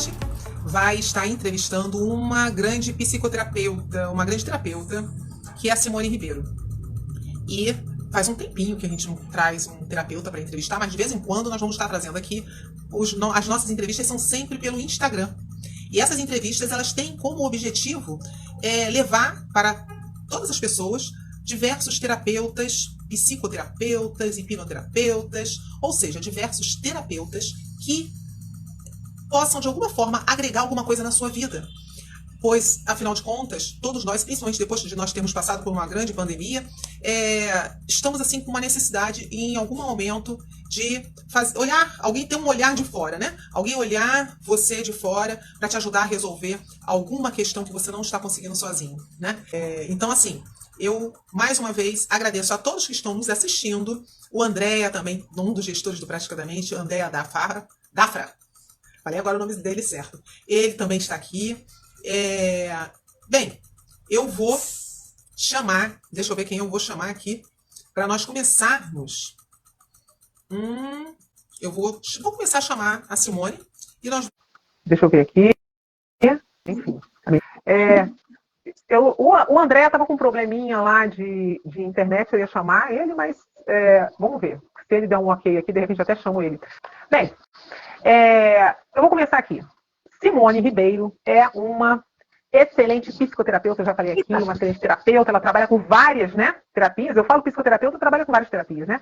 gente vai estar entrevistando uma grande psicoterapeuta, uma grande terapeuta, que é a Simone Ribeiro. E faz um tempinho que a gente não traz um terapeuta para entrevistar, mas de vez em quando nós vamos estar trazendo aqui. As nossas entrevistas são sempre pelo Instagram. E essas entrevistas, elas têm como objetivo levar para todas as pessoas diversos terapeutas, psicoterapeutas, hipnoterapeutas, ou seja, diversos terapeutas que possam, de alguma forma, agregar alguma coisa na sua vida. Pois, afinal de contas, todos nós, principalmente depois de nós termos passado por uma grande pandemia, estamos assim com uma necessidade, em algum momento, de olhar, alguém ter um olhar de fora, né? Alguém olhar você de fora para te ajudar a resolver alguma questão que você não está conseguindo sozinho, né? Então, assim, eu, mais uma vez, agradeço a todos que estão nos assistindo. O Andréa também, um dos gestores do Praticadamente, Andréa Dafra. Falei agora o nome dele certo. Ele também está aqui. Bem, eu vou chamar, deixa eu ver quem eu vou chamar aqui, para nós começarmos. Eu vou começar a chamar a Simone e nós. Deixa eu ver aqui. Enfim. O André estava com um probleminha lá de internet, eu ia chamar ele, mas vamos ver. Se ele der um ok aqui, de repente eu até chamo ele. Bem, eu vou começar aqui. Simone Ribeiro é uma excelente psicoterapeuta, eu já falei aqui, uma excelente terapeuta, ela trabalha com várias, né, terapias. Eu falo psicoterapeuta, trabalha com várias terapias, né?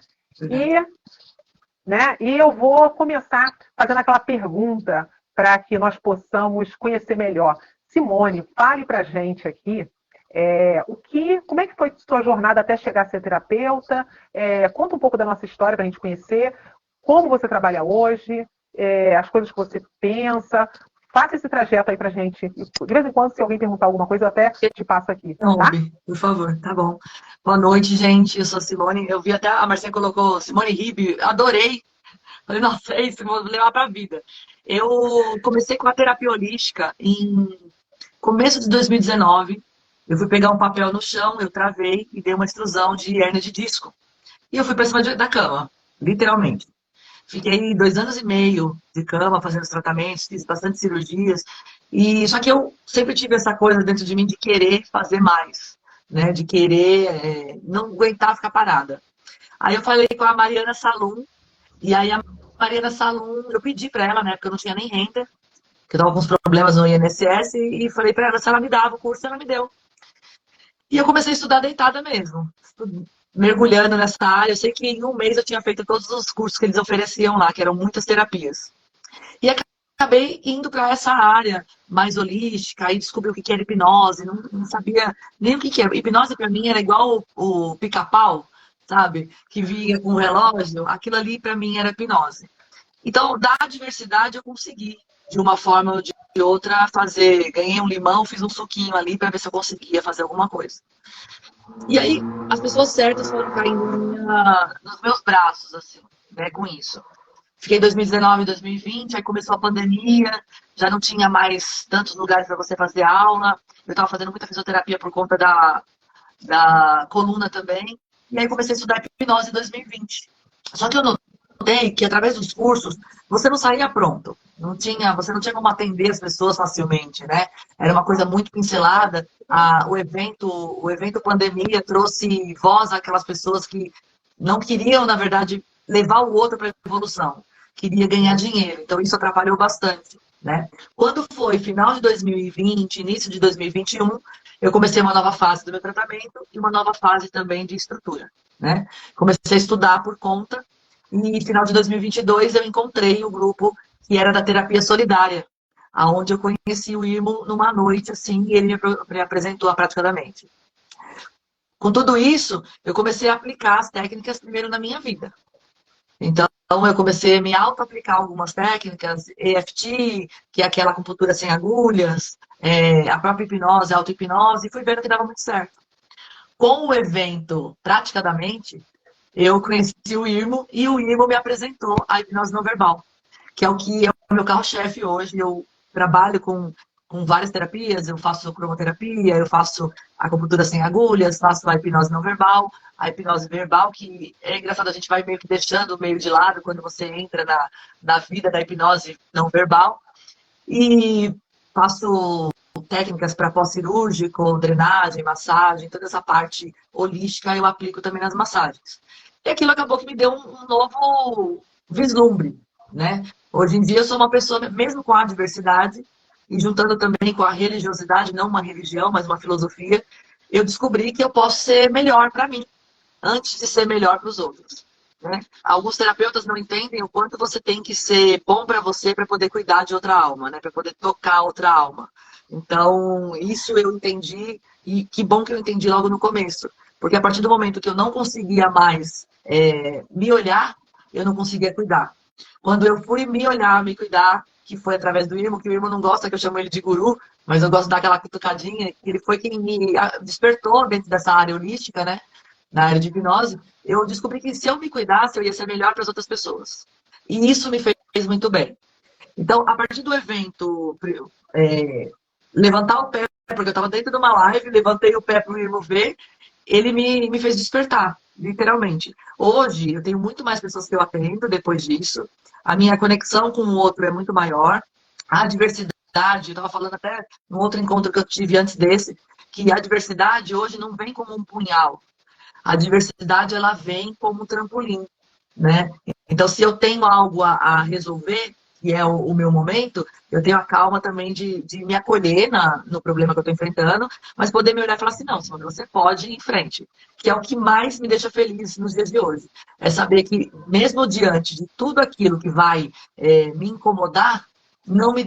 E eu vou começar fazendo aquela pergunta para que nós possamos conhecer melhor. Simone, fale para a gente aqui como é que foi a sua jornada até chegar a ser terapeuta? Conta um pouco da nossa história para a gente conhecer, como você trabalha hoje, as coisas que você pensa. Faça esse trajeto aí pra gente. De vez em quando, se alguém perguntar alguma coisa, eu até te passo aqui. Não, tá? por favor, tá bom. Boa noite, gente. Eu sou a Simone. Eu vi até a Marcinha colocou Simone Ribeiro. Adorei. Falei, nossa, é isso, vou levar pra vida. Eu comecei com a terapia holística em começo de 2019. Eu fui pegar um papel no chão, eu travei e dei uma extrusão de hérnia de disco. E eu fui pra cima da cama, literalmente. Fiquei 2 anos e meio de cama, fazendo os tratamentos, fiz bastante cirurgias. Só que eu sempre tive essa coisa dentro de mim de querer fazer mais, né? De querer não aguentar ficar parada. Aí eu falei com a Mariana Salum, e aí a Mariana Salum, eu pedi para ela, né? Porque eu não tinha nem renda, que eu tava com uns problemas no INSS, e falei para ela se ela me dava o curso, ela me deu. E eu comecei a estudar deitada mesmo, mergulhando nessa área. Eu sei que em um mês eu tinha feito todos os cursos que eles ofereciam lá, que eram muitas terapias. E acabei indo para essa área mais holística, aí descobri o que era hipnose, não sabia nem o que era. Hipnose para mim era igual o pica-pau, sabe? Que vinha com o relógio, aquilo ali para mim era hipnose. Então, da diversidade eu consegui, de uma forma ou de outra, fazer. Ganhei um limão, fiz um suquinho ali para ver se eu conseguia fazer alguma coisa. E aí, as pessoas certas foram caindo nos meus braços, assim, né, com isso. Fiquei em 2019, 2020, aí começou a pandemia, já não tinha mais tantos lugares para você fazer aula. Eu estava fazendo muita fisioterapia por conta da coluna também. E aí comecei a estudar hipnose em 2020. Só que eu notei que através dos cursos, você não saía pronto. Você não tinha como atender as pessoas facilmente, né? Era uma coisa muito pincelada. O evento pandemia trouxe voz àquelas pessoas que não queriam, na verdade, levar o outro para a evolução. Queria ganhar dinheiro. Então, isso atrapalhou bastante, né? Quando foi final de 2020, início de 2021, eu comecei uma nova fase do meu tratamento e uma nova fase também de estrutura, né? Comecei a estudar por conta e final de 2022 eu encontrei o grupo que era da terapia solidária, aonde eu conheci o Irmo numa noite, assim, e ele me apresentou a Praticadamente. Com tudo isso, eu comecei a aplicar as técnicas primeiro na minha vida. Então, eu comecei a me auto-aplicar algumas técnicas, EFT, que é aquela acupuntura sem agulhas, a própria hipnose, a auto-hipnose, e fui vendo que dava muito certo. Com o evento Praticadamente, eu conheci o Irmo, e o Irmo me apresentou a hipnose não verbal, que é o meu carro-chefe hoje. Eu trabalho com várias terapias, eu faço cromoterapia, eu faço acupuntura sem agulhas, faço a hipnose não verbal, a hipnose verbal, que é engraçado, a gente vai meio que deixando meio de lado quando você entra na vida da hipnose não verbal. E faço técnicas para pós-cirúrgico, drenagem, massagem, toda essa parte holística eu aplico também nas massagens. E aquilo acabou que me deu um novo vislumbre, né? Hoje em dia eu sou uma pessoa, mesmo com a diversidade, e juntando também com a religiosidade, não uma religião, mas uma filosofia, eu descobri que eu posso ser melhor para mim, antes de ser melhor para os outros. Né? Alguns terapeutas não entendem o quanto você tem que ser bom para você para poder cuidar de outra alma, né? Para poder tocar outra alma. Então, isso eu entendi, e que bom que eu entendi logo no começo. Porque a partir do momento que eu não conseguia mais me olhar, eu não conseguia cuidar. Quando eu fui me olhar, me cuidar, que foi através do Irmo, que o Irmo não gosta que eu chamo ele de guru, mas eu gosto daquela cutucadinha, ele foi quem me despertou dentro dessa área holística, né? Na área de hipnose, eu descobri que se eu me cuidasse, eu ia ser melhor para as outras pessoas. E isso me fez muito bem. Então, a partir do evento, levantar o pé, porque eu estava dentro de uma live, levantei o pé para o Irmo ver, ele me fez despertar, literalmente. Hoje, eu tenho muito mais pessoas que eu atendo depois disso. A minha conexão com o outro é muito maior. A diversidade, eu estava falando até no outro encontro que eu tive antes desse, que a diversidade hoje não vem como um punhal. A diversidade, ela vem como um trampolim, né? Então, se eu tenho algo a resolver, que é o meu momento, eu tenho a calma também de me acolher no problema que eu estou enfrentando, mas poder me olhar e falar assim, não, Simone, você pode ir em frente. Que é o que mais me deixa feliz nos dias de hoje. É saber que, mesmo diante de tudo aquilo que vai me incomodar, não me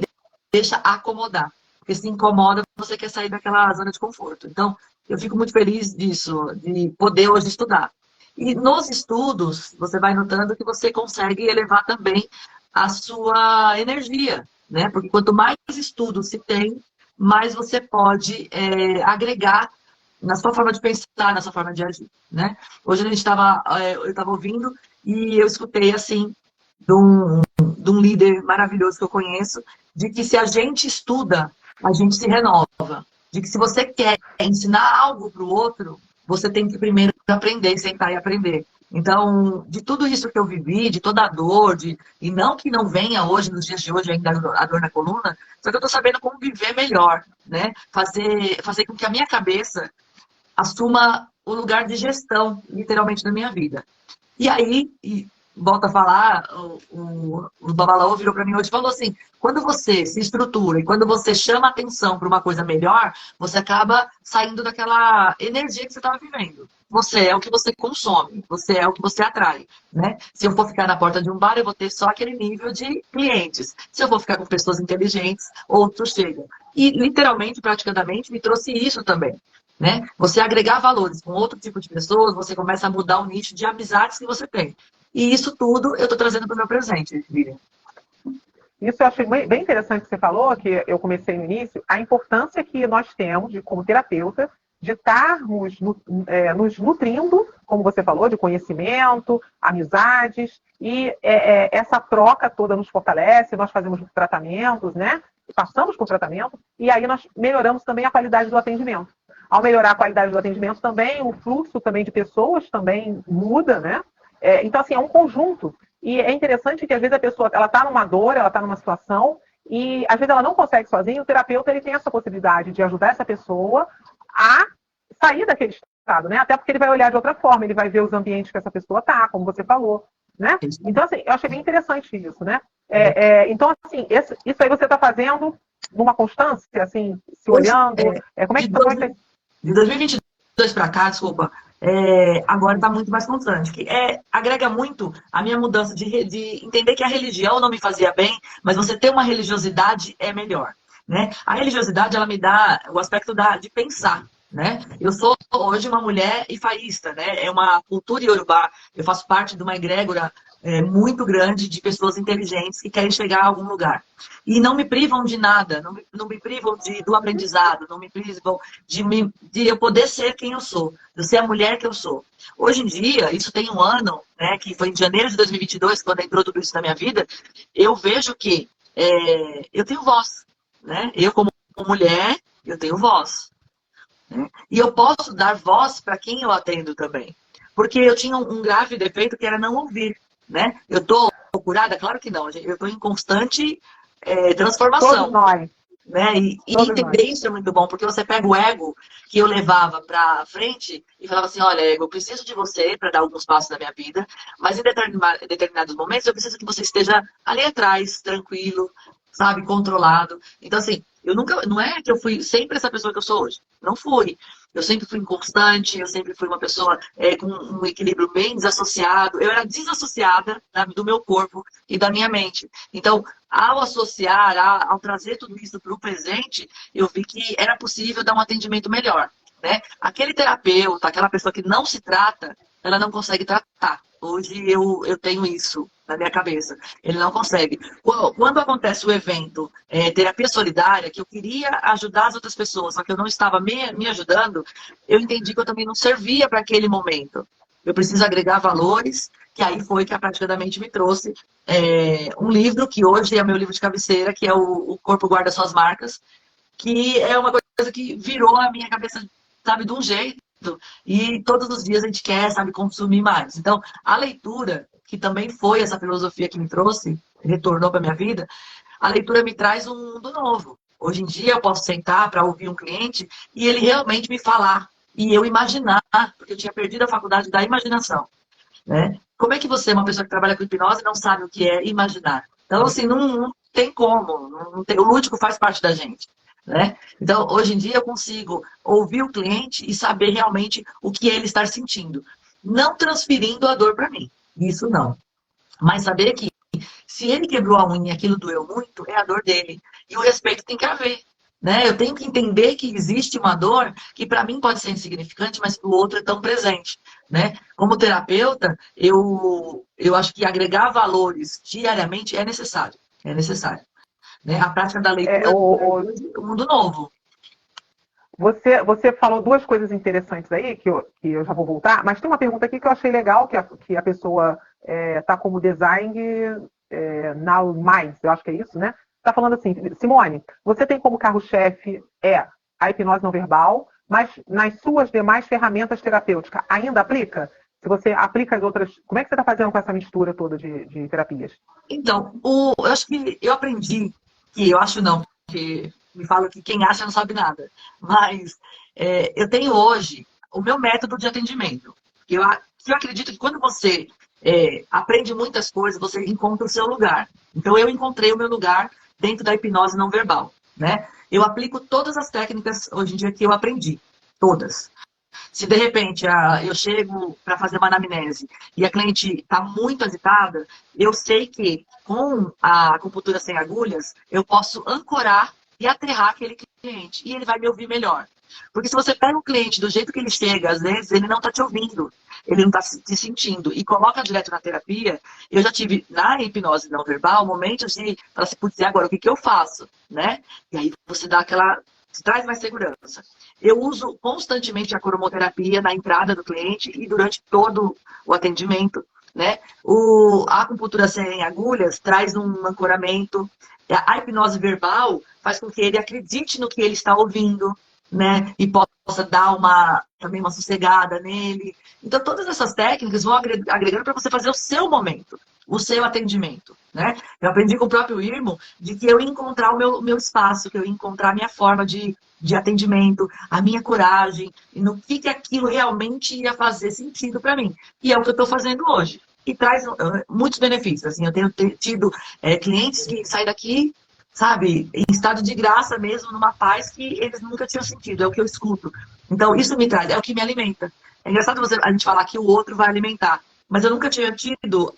deixa acomodar. Porque se incomoda, você quer sair daquela zona de conforto. Então, eu fico muito feliz disso, de poder hoje estudar. E nos estudos, você vai notando que você consegue elevar também a sua energia, né? Porque quanto mais estudo se tem, mais você pode agregar na sua forma de pensar, na sua forma de agir, né? Hoje eu estava ouvindo e eu escutei assim de um líder maravilhoso que eu conheço, de que se a gente estuda, a gente se renova. De que se você quer ensinar algo para o outro, você tem que primeiro aprender, sentar e aprender. Então, de tudo isso que eu vivi, de toda a dor, e não que não venha hoje, nos dias de hoje, ainda a dor na coluna, só que eu estou sabendo como viver melhor, né? Fazer com que a minha cabeça assuma o lugar de gestão, literalmente, da minha vida. E aí, volta a falar, o Babalaô virou para mim hoje e falou assim, quando você se estrutura e quando você chama atenção para uma coisa melhor, você acaba saindo daquela energia que você estava vivendo. Você é o que você consome, você é o que você atrai, né? Se eu for ficar na porta de um bar, eu vou ter só aquele nível de clientes. Se eu vou ficar com pessoas inteligentes, outros chegam. E, literalmente, praticamente, me trouxe isso também. Né? Você agregar valores com outro tipo de pessoas, você começa a mudar o nicho de amizades que você tem. E isso tudo eu estou trazendo para o meu presente, Lilian. Isso eu achei bem interessante que você falou, que eu comecei no início, a importância que nós temos, como terapeuta, de estarmos nos nutrindo, como você falou, de conhecimento, amizades, e essa troca toda nos fortalece, nós fazemos tratamentos, né? Passamos por tratamento, e aí nós melhoramos também a qualidade do atendimento. Ao melhorar a qualidade do atendimento também, o fluxo também de pessoas também muda, né? Então, assim, é um conjunto. E é interessante que, às vezes, a pessoa está numa dor, ela está numa situação, e, às vezes, ela não consegue sozinha. O terapeuta ele tem essa possibilidade de ajudar essa pessoa a sair daquele estado, né? Até porque ele vai olhar de outra forma, ele vai ver os ambientes que essa pessoa está, como você falou, né? Então, assim, eu achei bem interessante isso, né? Então, assim, isso aí você está fazendo numa constância, assim, se olhando? Como é que está? De 2022 para cá, desculpa, agora está muito mais constante. Que agrega muito a minha mudança de entender que a religião não me fazia bem, mas você ter uma religiosidade é melhor. Né? A religiosidade, ela me dá o aspecto de pensar. Né? Eu sou hoje uma mulher ifaísta, né? É uma cultura iorubá. Eu faço parte de uma egrégora muito grande de pessoas inteligentes que querem chegar a algum lugar. E não me privam de nada, não me privam do aprendizado, não me privam de eu poder ser quem eu sou, de eu ser a mulher que eu sou. Hoje em dia, isso tem um ano, né, que foi em janeiro de 2022, quando entrou tudo isso na minha vida, eu vejo que eu tenho voz. Né? Eu, como mulher, eu tenho voz. Né? E eu posso dar voz para quem eu atendo também. Porque eu tinha um grave defeito que era não ouvir. Né? Eu estou curada? Claro que não. Eu estou em constante transformação. Todos nós. Né? E entender isso é muito bom, porque você pega o ego que eu levava para frente e falava assim, olha, ego, eu preciso de você para dar alguns passos na minha vida, mas em determinados momentos eu preciso que você esteja ali atrás, tranquilo, sabe, controlado. Então, assim, eu nunca, não é que eu fui sempre essa pessoa que eu sou hoje. Não fui. Eu sempre fui inconstante, eu sempre fui uma pessoa com um equilíbrio bem desassociado. Eu era desassociada do meu corpo e da minha mente. Então, ao associar, ao trazer tudo isso para o presente, eu vi que era possível dar um atendimento melhor, né? Aquele terapeuta, aquela pessoa que não se trata, ela não consegue tratar. Hoje eu tenho isso na minha cabeça. Ele não consegue. Quando acontece o evento terapia solidária, que eu queria ajudar as outras pessoas, só que eu não estava me ajudando, eu entendi que eu também não servia para aquele momento. Eu preciso agregar valores, que aí foi que a Prática da Mente me trouxe um livro, que hoje é meu livro de cabeceira, que é o Corpo Guarda Suas Marcas, que é uma coisa que virou a minha cabeça, sabe, de um jeito. E todos os dias a gente quer, sabe, consumir mais. Então, a leitura, que também foi essa filosofia que me trouxe, retornou para minha vida, a leitura me traz um mundo novo. Hoje em dia eu posso sentar para ouvir um cliente e ele realmente me falar. E eu imaginar, porque eu tinha perdido a faculdade da imaginação. Né? Como é que você, uma pessoa que trabalha com hipnose, não sabe o que é imaginar? Então, assim, não tem como. Não tem, o lúdico faz parte da gente. Né? Então, hoje em dia eu consigo ouvir o cliente e saber realmente o que ele está sentindo. Não transferindo a dor para mim. Isso não. Mas saber que se ele quebrou a unha e aquilo doeu muito, é a dor dele. E o respeito tem que haver. Né? Eu tenho que entender que existe uma dor que para mim pode ser insignificante, mas para o outro é tão presente. Né? Como terapeuta, eu acho que agregar valores diariamente é necessário. É necessário. Né? A prática da leitura é um mundo novo. Você falou duas coisas interessantes aí, que eu já vou voltar, mas tem uma pergunta aqui que eu achei legal, que a pessoa está como design now mais, eu acho que é isso, né? Está falando assim, Simone, você tem como carro-chefe a hipnose não verbal, mas nas suas demais ferramentas terapêuticas ainda aplica? Se você aplica as outras, como é que você está fazendo com essa mistura toda de terapias? Então, eu acho que eu aprendi, que eu acho não, porque me falam que quem acha não sabe nada, mas eu tenho hoje o meu método de atendimento. Eu acredito que quando você aprende muitas coisas, você encontra o seu lugar. Então, eu encontrei o meu lugar dentro da hipnose não verbal, né? Eu aplico todas as técnicas hoje em dia que eu aprendi, todas. Se de repente eu chego para fazer uma anamnese e a cliente está muito agitada, eu sei que com a acupuntura sem agulhas, eu posso ancorar e aterrar aquele cliente e ele vai me ouvir melhor. Porque se você pega o cliente do jeito que ele chega, às vezes ele não está te ouvindo, ele não está se sentindo, e coloca direto na terapia. Eu já tive na hipnose não verbal momentos de falar assim, putz, e agora o que eu faço? Né? E aí você dá você traz mais segurança. Eu uso constantemente a cromoterapia na entrada do cliente e durante todo o atendimento. Né? A acupuntura sem agulhas traz um ancoramento. A hipnose verbal faz com que ele acredite no que ele está ouvindo, né? E possa dar também uma sossegada nele. Então, todas essas técnicas vão agregando para você fazer o seu momento, o seu atendimento. Né? Eu aprendi com o próprio Irmo de que eu ia encontrar o meu espaço, que eu ia encontrar a minha forma de atendimento, a minha coragem, e no que aquilo realmente ia fazer sentido para mim. E é o que eu estou fazendo hoje. E traz muitos benefícios. Assim, eu tenho tido clientes que saem daqui, sabe, em estado de graça mesmo, numa paz que eles nunca tinham sentido. É o que eu escuto. Então, isso me traz, é o que me alimenta. É engraçado a gente falar que o outro vai alimentar. Mas eu nunca tinha tido,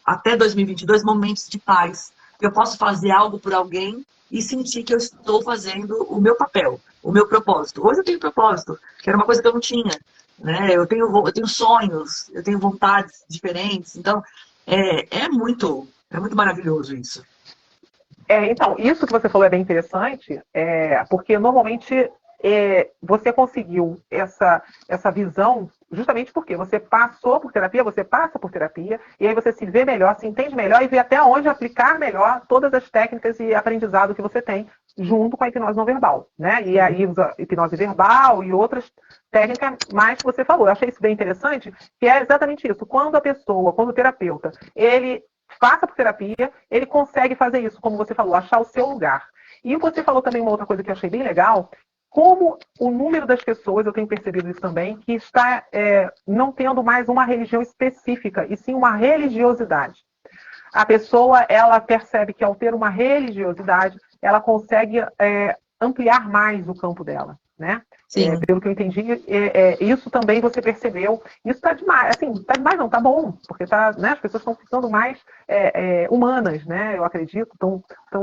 até 2022, momentos de paz. Eu posso fazer algo por alguém e sentir que eu estou fazendo o meu papel, o meu propósito. Hoje eu tenho propósito, que era uma coisa que eu não tinha. Né? Eu tenho sonhos, eu tenho vontades diferentes. Então, é muito maravilhoso isso. Então, isso que você falou é bem interessante, porque normalmente você conseguiu essa visão justamente porque você passou por terapia, você passa por terapia, e aí você se vê melhor, se entende melhor e vê até onde aplicar melhor todas as técnicas e aprendizado que você tem junto com a hipnose não verbal, né? E aí usa hipnose verbal e outras técnicas mais que você falou. Eu achei isso bem interessante, que é exatamente isso. Quando o terapeuta, ele faça por terapia, ele consegue fazer isso, como você falou, achar o seu lugar. E você falou também uma outra coisa que eu achei bem legal, como o número das pessoas, eu tenho percebido isso também, que está não tendo mais uma religião específica, e sim uma religiosidade. A pessoa, ela percebe que ao ter uma religiosidade, ela consegue ampliar mais o campo dela, né? Pelo que eu entendi, isso também você percebeu. Isso está demais, assim, está demais não, está bom, porque né, as pessoas estão ficando mais humanas, né? Eu acredito,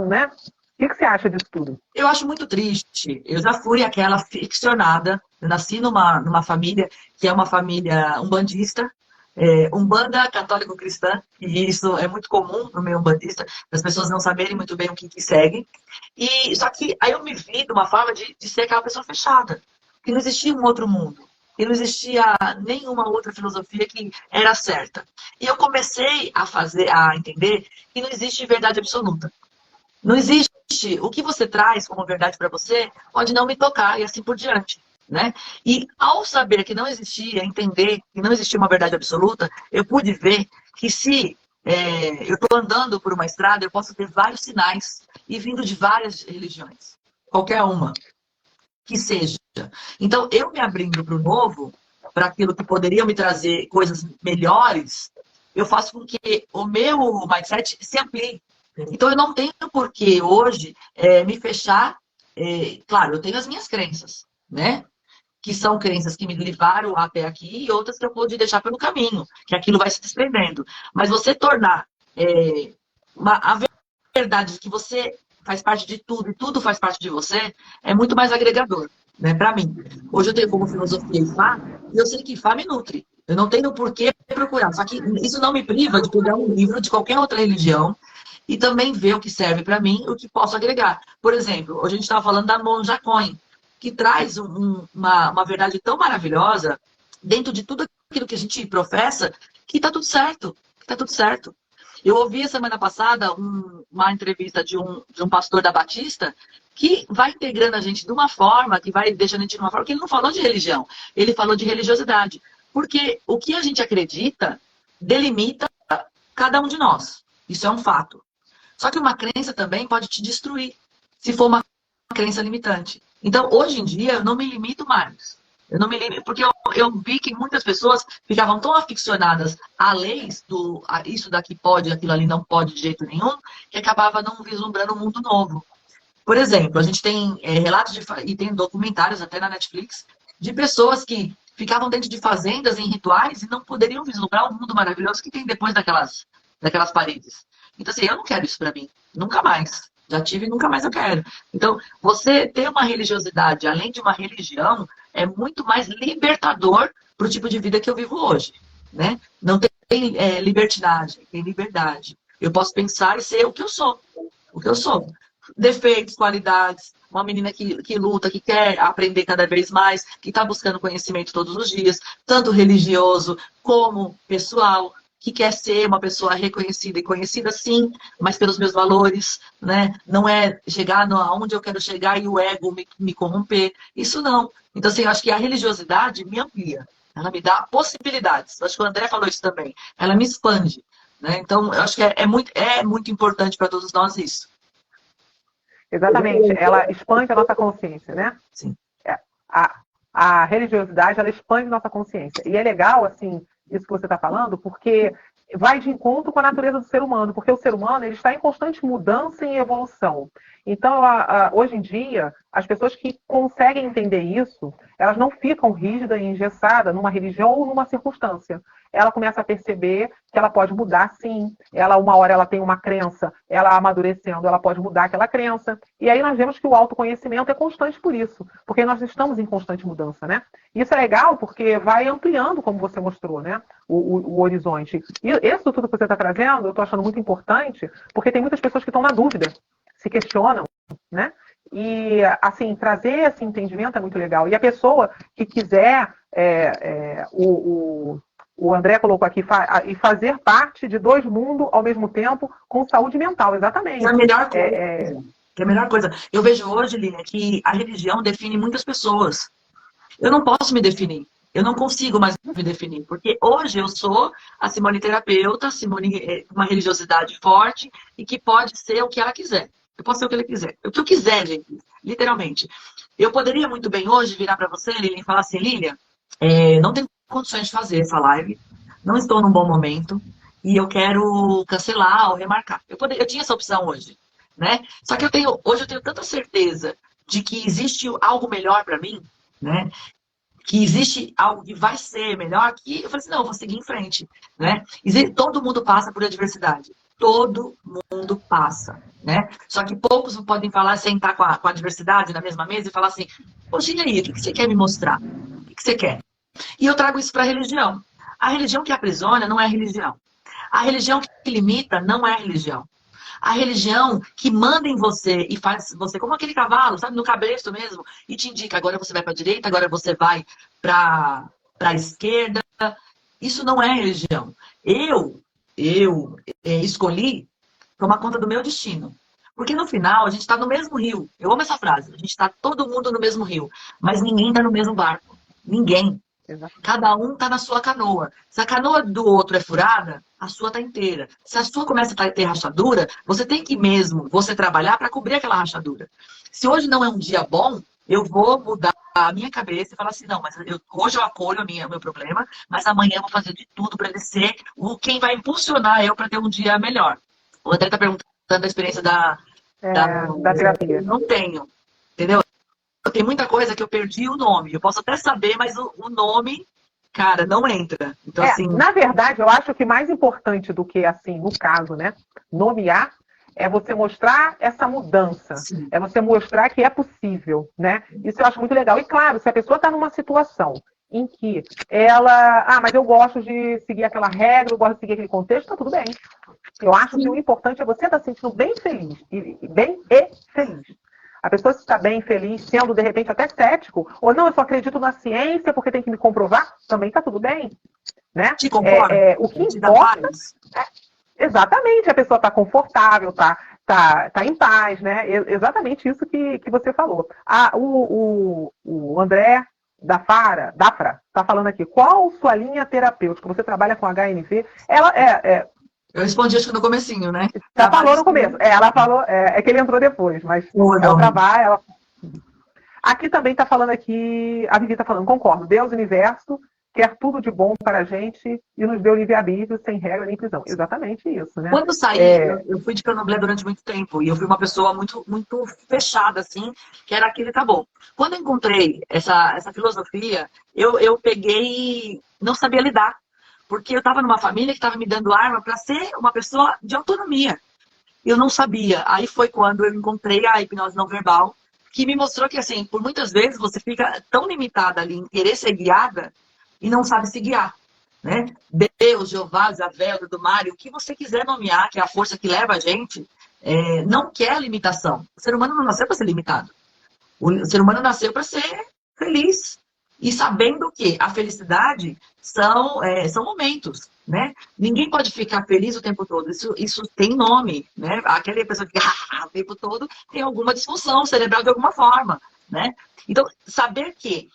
né? O que você acha disso tudo? Eu acho muito triste. Eu já fui aquela ficcionada. Eu nasci numa família que é uma família umbandista, umbanda católico-cristã, e isso é muito comum no meio umbandista, as pessoas não saberem muito bem o que seguem. Só que aí eu me vi de uma forma de ser aquela pessoa fechada, que não existia um outro mundo, que não existia nenhuma outra filosofia que era certa. E eu comecei a entender que não existe verdade absoluta. Não existe. O que você traz como verdade para você pode não me tocar e assim por diante, né? E ao saber que não existia, entender que não existia uma verdade absoluta, eu pude ver que se eu estou andando por uma estrada, eu posso ter vários sinais e vindo de várias religiões, qualquer uma que seja. Então, eu me abrindo para o novo, para aquilo que poderia me trazer coisas melhores, eu faço com que o meu mindset se amplie. Então, eu não tenho por que hoje me fechar. Claro, eu tenho as minhas crenças, né? Que são crenças que me levaram até aqui e outras que eu pude deixar pelo caminho, que aquilo vai se desprendendo. Mas você tornar a verdade de que você faz parte de tudo e tudo faz parte de você é muito mais agregador, né? Para mim. Hoje eu tenho como filosofia IFA e eu sei que IFA me nutre. Eu não tenho por que procurar. Só que isso não me priva de pegar um livro de qualquer outra religião e também ver o que serve para mim, o que posso agregar. Por exemplo, hoje a gente estava falando da Monja Coen, que traz uma verdade tão maravilhosa dentro de tudo aquilo que a gente professa, que está tudo certo, que tá tudo certo. Eu ouvi semana passada uma entrevista de um pastor da Batista que vai integrando a gente de uma forma, que vai deixando a gente de uma forma, que ele não falou de religião, ele falou de religiosidade. Porque o que a gente acredita delimita cada um de nós. Isso é um fato. Só que uma crença também pode te destruir, se for uma crença limitante. Então, hoje em dia, eu não me limito mais. Eu não me limito, porque eu vi que muitas pessoas ficavam tão aficionadas a leis isso daqui pode, aquilo ali não pode de jeito nenhum, que acabava não vislumbrando um mundo novo. Por exemplo, a gente tem relatos e tem documentários até na Netflix de pessoas que ficavam dentro de fazendas em rituais e não poderiam vislumbrar o mundo maravilhoso que tem depois daquelas paredes. Então, assim, eu não quero isso para mim. Nunca mais. Já tive e nunca mais eu quero. Então, você ter uma religiosidade, além de uma religião, é muito mais libertador para o tipo de vida que eu vivo hoje. Né? Não tem libertinagem, tem liberdade. Eu posso pensar e ser o que eu sou. O que eu sou. Defeitos, qualidades, uma menina que luta, que quer aprender cada vez mais, que está buscando conhecimento todos os dias, tanto religioso como pessoal, que quer ser uma pessoa reconhecida e conhecida, sim, mas pelos meus valores, né? Não é chegar aonde eu quero chegar e o ego me corromper. Isso não. Então, assim, eu acho que a religiosidade me amplia. Ela me dá possibilidades. Eu acho que o André falou isso também. Ela me expande. Né? Então, eu acho que é muito importante para todos nós isso. Exatamente. Ela expande a nossa consciência, né? Sim. A religiosidade, ela expande nossa consciência. E é legal, assim, isso que você está falando, porque vai de encontro com a natureza do ser humano, porque o ser humano ele está em constante mudança e evolução. Então, hoje em dia, as pessoas que conseguem entender isso, elas não ficam rígidas e engessadas numa religião ou numa circunstância. Ela começa a perceber que ela pode mudar, sim. Uma hora ela tem uma crença, ela amadurecendo, ela pode mudar aquela crença. E aí nós vemos que o autoconhecimento é constante por isso, porque nós estamos em constante mudança, né? Isso é legal porque vai ampliando, como você mostrou, né? O horizonte. E isso tudo que você está trazendo, eu estou achando muito importante, porque tem muitas pessoas que estão na dúvida, se questionam, né? E, assim, trazer esse entendimento é muito legal. E a pessoa que quiser, o André colocou aqui, e fazer parte de dois mundos ao mesmo tempo com saúde mental, exatamente. É a melhor coisa. É a melhor coisa. Eu vejo hoje, Lívia, que a religião define muitas pessoas. Eu não posso me definir. Eu não consigo mais me definir, porque hoje eu sou a Simone terapeuta, Simone com uma religiosidade forte e que pode ser o que ela quiser. Eu posso ser o que ele quiser. O que eu quiser, gente, literalmente. Eu poderia muito bem hoje virar para você, Lilian, e falar assim, Lilian, não tenho condições de fazer essa live, não estou num bom momento e eu quero cancelar ou remarcar. Eu tinha essa opção hoje, né? Só que hoje eu tenho tanta certeza de que existe algo melhor para mim, né? Que existe algo que vai ser melhor, que eu falei assim, não, eu vou seguir em frente, né? Todo mundo passa por adversidade. Todo mundo passa, né? Só que poucos podem falar, sentar com a adversidade na mesma mesa e falar assim, poxa, e aí, o que você quer me mostrar? O que você quer? E eu trago isso para a religião. A religião que aprisiona não é a religião. A religião que limita não é a religião. A religião que manda em você e faz você como aquele cavalo, sabe, no cabresto mesmo, e te indica, agora você vai para a direita, agora você vai para a esquerda. Isso não é religião. Eu escolhi tomar conta do meu destino. Porque no final a gente está no mesmo rio. Eu amo essa frase. A gente está todo mundo no mesmo rio, mas ninguém está no mesmo barco. Ninguém. Cada um está na sua canoa. Se a canoa do outro é furada, a sua está inteira. Se a sua começa a ter rachadura, você tem que mesmo você trabalhar para cobrir aquela rachadura. Se hoje não é um dia bom, eu vou mudar a minha cabeça e falar assim, não, mas hoje eu acolho o meu problema, mas amanhã eu vou fazer de tudo para ele ser quem vai impulsionar eu para ter um dia melhor. O André está perguntando a experiência da terapia. Eu não tenho, entendeu? Tem muita coisa que eu perdi o nome. Eu posso até saber, mas o nome, cara, não entra. Então, assim... Na verdade, eu acho que mais importante do que, assim, no caso, né, nomear, é você mostrar essa mudança. Sim. É você mostrar que é possível, né? Isso eu acho muito legal. E, claro, se a pessoa está numa situação em que ela... mas eu gosto de seguir aquela regra, eu gosto de seguir aquele contexto, tá tudo bem. Eu acho que o importante é você estar se sentindo bem feliz. Bem e feliz. A pessoa está bem, feliz, sendo, de repente, até cético, ou não, eu só acredito na ciência porque tem que me comprovar, também está tudo bem. Né? Te concorda? O que importa exatamente, a pessoa está confortável, está em paz, né? Exatamente isso que você falou. O André Dafra está falando aqui, qual sua linha terapêutica? Você trabalha com HNV? Ela Eu respondi acho que no comecinho, né? Já falou no começo. Ela falou, é que ele entrou depois, mas ela trabalha. Aqui também está falando aqui, a Vivi está falando, concordo, Deus, universo, quer tudo de bom para a gente e nos deu livre-arbítrio, sem regra nem prisão. Exatamente isso, né? Quando eu saí, eu fui de candomblé durante muito tempo e eu fui uma pessoa muito, muito fechada, assim, que era aquele tá bom. Quando eu encontrei essa filosofia, eu peguei, não sabia lidar. Porque eu estava numa família que estava me dando arma para ser uma pessoa de autonomia. Eu não sabia. Aí foi quando eu encontrei a hipnose não verbal, que me mostrou que, assim, por muitas vezes você fica tão limitada ali em querer ser guiada e não sabe se guiar. Né? Deus, Jeová, Zavel, do Mário, o que você quiser nomear, que é a força que leva a gente, não quer limitação. O ser humano não nasceu para ser limitado. O ser humano nasceu para ser feliz. E sabendo que a felicidade são momentos, né? Ninguém pode ficar feliz o tempo todo. Isso tem nome, né? Aquela pessoa que o tempo todo tem alguma disfunção cerebral de alguma forma, né? Então, saber que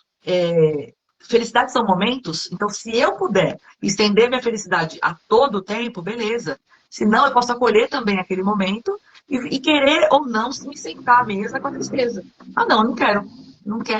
felicidade são momentos, então se eu puder estender minha felicidade a todo o tempo, beleza. Senão eu posso acolher também aquele momento e querer ou não me sentar à mesa com a tristeza. Não, não quero.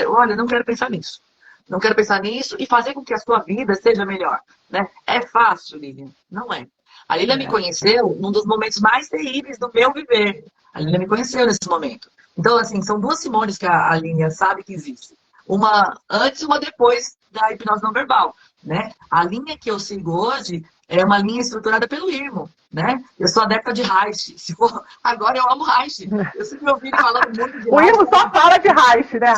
Olha, não quero pensar nisso. Não quero pensar nisso e fazer com que a sua vida seja melhor. Né? É fácil, Lilian? Não é. A Lilian me conheceu num dos momentos mais terríveis do meu viver. A Lilian me conheceu nesse momento. Então, assim, são duas Simones que a Lilian sabe que existe. Uma antes e uma depois da hipnose não verbal. Né? A linha que eu sigo hoje é uma linha estruturada pelo IRMO. Né? Eu sou adepta de Reich. Agora eu amo Reich. Eu sempre ouvi falando muito de Reich. O IRMO só fala de Reich, né?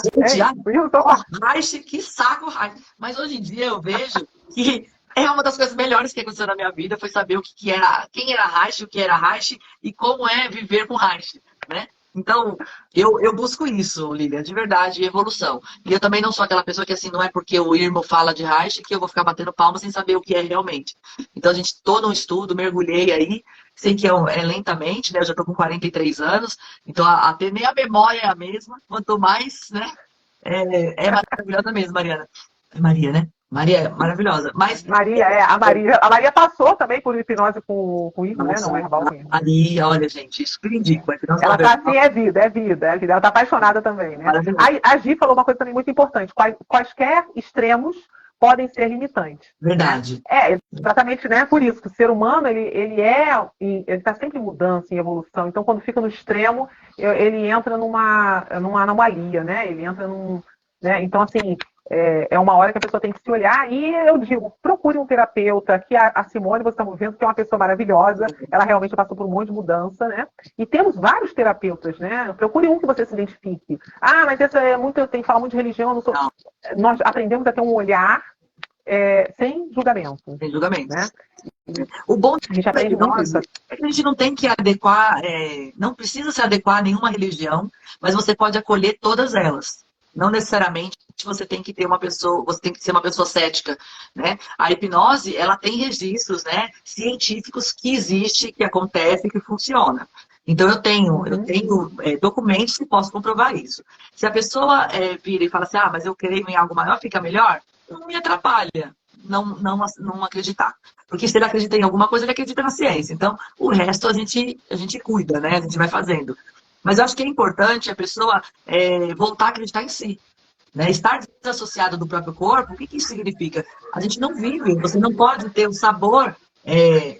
O IRMO só fala. Reich, que saco Reich. Mas hoje em dia eu vejo que uma das coisas melhores que aconteceu na minha vida foi saber quem era Reich, o que era Reich e como é viver com Reich. Né? Então, eu busco isso, Lilian, de verdade, evolução. E eu também não sou aquela pessoa que, assim, não é porque o Irmo fala de Reich que eu vou ficar batendo palmas sem saber o que é realmente. Então, a gente, tô num estudo, mergulhei aí, sei que é lentamente, né? Eu já tô com 43 anos, então até nem a memória é a mesma, quanto mais, né? É maravilhosa mesmo, Mariana. É Maria, né? Maria é maravilhosa. Mas, A Maria passou também por hipnose com isso, né? Não nossa, é herbal com isso. Maria, olha, gente, super indico. A hipnose não Ela tá assim, verbal, é vida, é vida, é vida. Ela tá apaixonada também, né? maravilhosa. A Gi falou uma coisa também muito importante. Quaisquer extremos podem ser limitantes, né? Verdade. É, exatamente, né? Por isso que o ser humano, ele está sempre em mudança, em evolução. Então, quando fica no extremo, ele entra numa anomalia, né? Ele entra num... Né? Então, assim, é uma hora que a pessoa tem que se olhar. E eu digo, procure um terapeuta, que a Simone, você está vendo, que é uma pessoa maravilhosa. Ela realmente passou por um monte de mudança, né? E temos vários terapeutas, né? Procure um que você se identifique. Ah, mas essa é muito, eu tenho que falar muito de religião, eu não sou... Não, Nós aprendemos a ter um olhar sem julgamento, sem julgamento. né? O bom A gente aprende da muito isso. hipnose é que a gente não tem que adequar, não precisa se adequar a nenhuma religião, mas você pode acolher todas elas. Não necessariamente você tem que ter uma pessoa, você tem que ser uma pessoa cética, né? A hipnose, ela tem registros, né, científicos que existe, que acontece, que funciona. Então eu tenho documentos que possam comprovar isso. Se a pessoa vira e fala assim, mas eu creio em algo maior, fica melhor, não me atrapalha não acreditar. Porque se ele acredita em alguma coisa, ele acredita na ciência. Então, o resto a gente cuida, né? A gente vai fazendo. Mas eu acho que é importante a pessoa voltar a acreditar em si. Né? Estar desassociado do próprio corpo, o que isso significa? A gente não vive, você não pode ter o sabor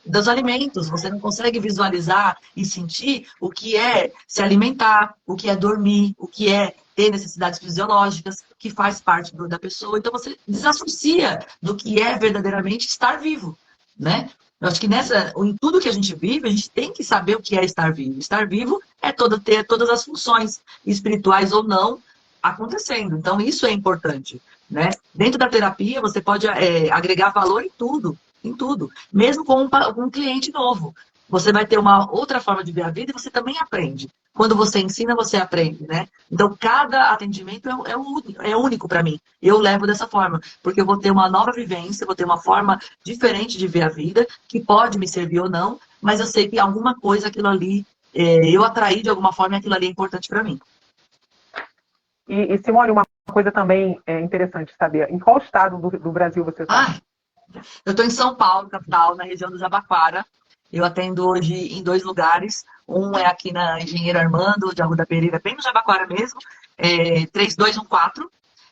dos alimentos, você não consegue visualizar e sentir o que é se alimentar, o que é dormir, o que é ter necessidades fisiológicas, que faz parte da pessoa. Então você desassocia do que é verdadeiramente estar vivo, né? Eu acho que em tudo que a gente vive, a gente tem que saber o que é estar vivo. Estar vivo é ter todas as funções, espirituais ou não, acontecendo. Então isso é importante, né? Dentro da terapia, você pode agregar valor em tudo, mesmo com um cliente novo. Você vai ter uma outra forma de ver a vida e você também aprende. Quando você ensina, você aprende, né? Então, cada atendimento é único para mim. Eu levo dessa forma, porque eu vou ter uma nova vivência, vou ter uma forma diferente de ver a vida, que pode me servir ou não, mas eu sei que alguma coisa, aquilo ali, eu atraí de alguma forma e aquilo ali é importante para mim. E, Simone, uma coisa também interessante saber, em qual estado do Brasil você está? Eu estou em São Paulo, capital, na região do Jabaquara. Eu atendo hoje em 2 lugares. Um é aqui na Engenheiro Armando, de Arruda Pereira, bem no Jabaquara mesmo, 3214.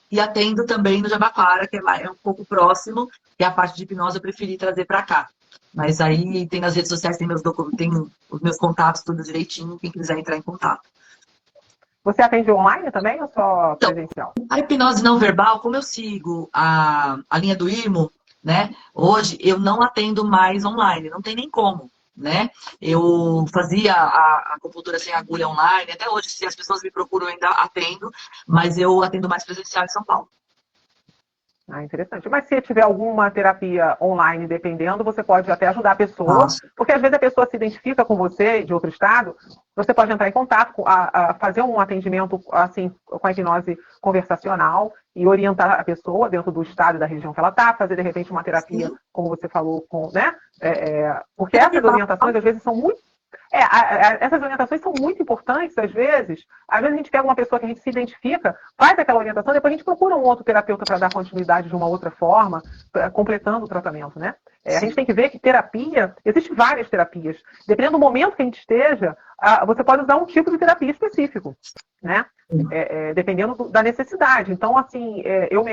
E atendo também no Jabaquara, que é um pouco próximo, e a parte de hipnose eu preferi trazer para cá. Mas aí tem nas redes sociais, tem os meus contatos, tudo direitinho, quem quiser entrar em contato. Você atende online também ou só Então, presencial? a hipnose não verbal, como eu sigo a linha do IRMO, né? Hoje eu não atendo mais online, não tem nem como, né? Eu fazia a acupuntura sem agulha online, até hoje, se as pessoas me procuram, eu ainda atendo, mas eu atendo mais presencial em São Paulo. Interessante. Mas se tiver alguma terapia online, dependendo, você pode até ajudar a pessoa, porque às vezes a pessoa se identifica com você de outro estado, você pode entrar em contato, fazer um atendimento assim com a hipnose conversacional e orientar a pessoa dentro do estado e da região que ela está, fazer de repente uma terapia, como você falou, né? Porque essas orientações às vezes são muito essas orientações são muito importantes, às vezes. Às vezes a gente pega uma pessoa que a gente se identifica, faz aquela orientação, depois a gente procura um outro terapeuta para dar continuidade de uma outra forma, completando o tratamento, né? A gente tem que ver que terapia, existem várias terapias. Dependendo do momento que a gente esteja, você pode usar um tipo de terapia específico, né? Dependendo da necessidade. Então, assim, eu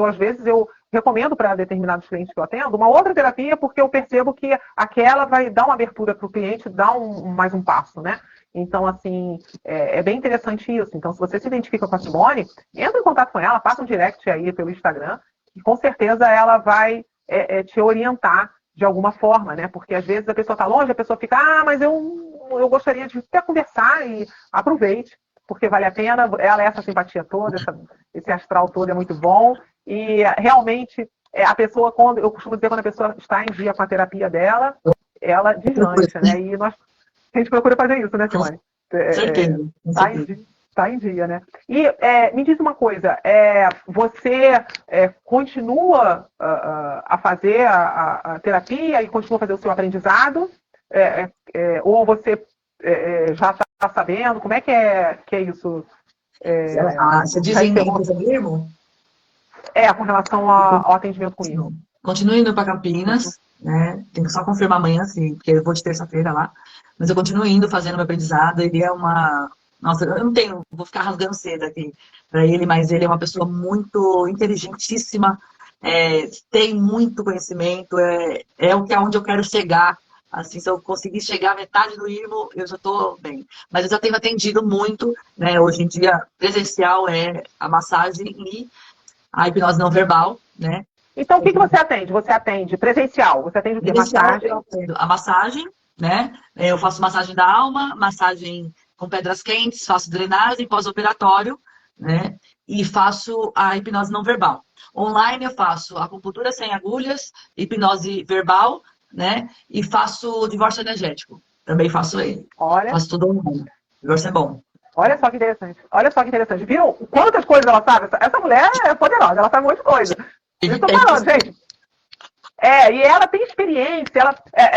às vezes, eu recomendo para determinados clientes que eu atendo uma outra terapia, porque eu percebo que aquela vai dar uma abertura para o cliente, dar mais um passo, né? Então, assim, é bem interessante isso. Então, se você se identifica com a Simone, entra em contato com ela, faça um direct aí pelo Instagram, e com certeza ela vai te orientar de alguma forma, né? Porque às vezes a pessoa está longe, a pessoa fica, mas eu gostaria de até conversar, e aproveite, porque vale a pena, ela é essa simpatia toda, esse astral todo é muito bom, e realmente a pessoa, eu costumo dizer, quando a pessoa está em dia com a terapia dela, ela deslancha, né? E a gente procura fazer isso, né, Simone? Tá em dia, né? E me diz uma coisa, você continua a fazer a terapia e continua a fazer o seu aprendizado? Ou você já está sabendo? Como é que é isso? Você diz em empresa mesmo? Com relação ao atendimento com IRMO. Continuo indo para Campinas, né? Tenho que só confirmar amanhã, sim, porque eu vou de terça-feira lá. Mas eu continuo indo, fazendo meu aprendizado. Ele é uma... Nossa, eu não tenho... Vou ficar rasgando seda aqui para ele, mas ele é uma pessoa muito inteligentíssima, tem muito conhecimento, aonde eu quero chegar. Assim, se eu conseguir chegar à metade do IRMO, eu já estou bem. Mas eu já tenho atendido muito, né? Hoje em dia, presencial é a massagem e a hipnose não verbal, né? Então, o que você atende? Você atende presencial? Você atende o quê? Presencial, Massagem? eu atendo a massagem, né? Eu faço massagem da alma, massagem com pedras quentes, faço drenagem pós-operatório, né? E faço a hipnose não verbal. Online eu faço acupuntura sem agulhas, hipnose verbal, né? E faço divórcio energético. Também faço ele. Olha, Faço tudo online. Divórcio é bom. olha só que interessante. Olha só que interessante. Viu quantas coisas ela sabe? Essa mulher é poderosa, ela sabe um monte de coisa. Eu estou falando, gente. E ela tem experiência,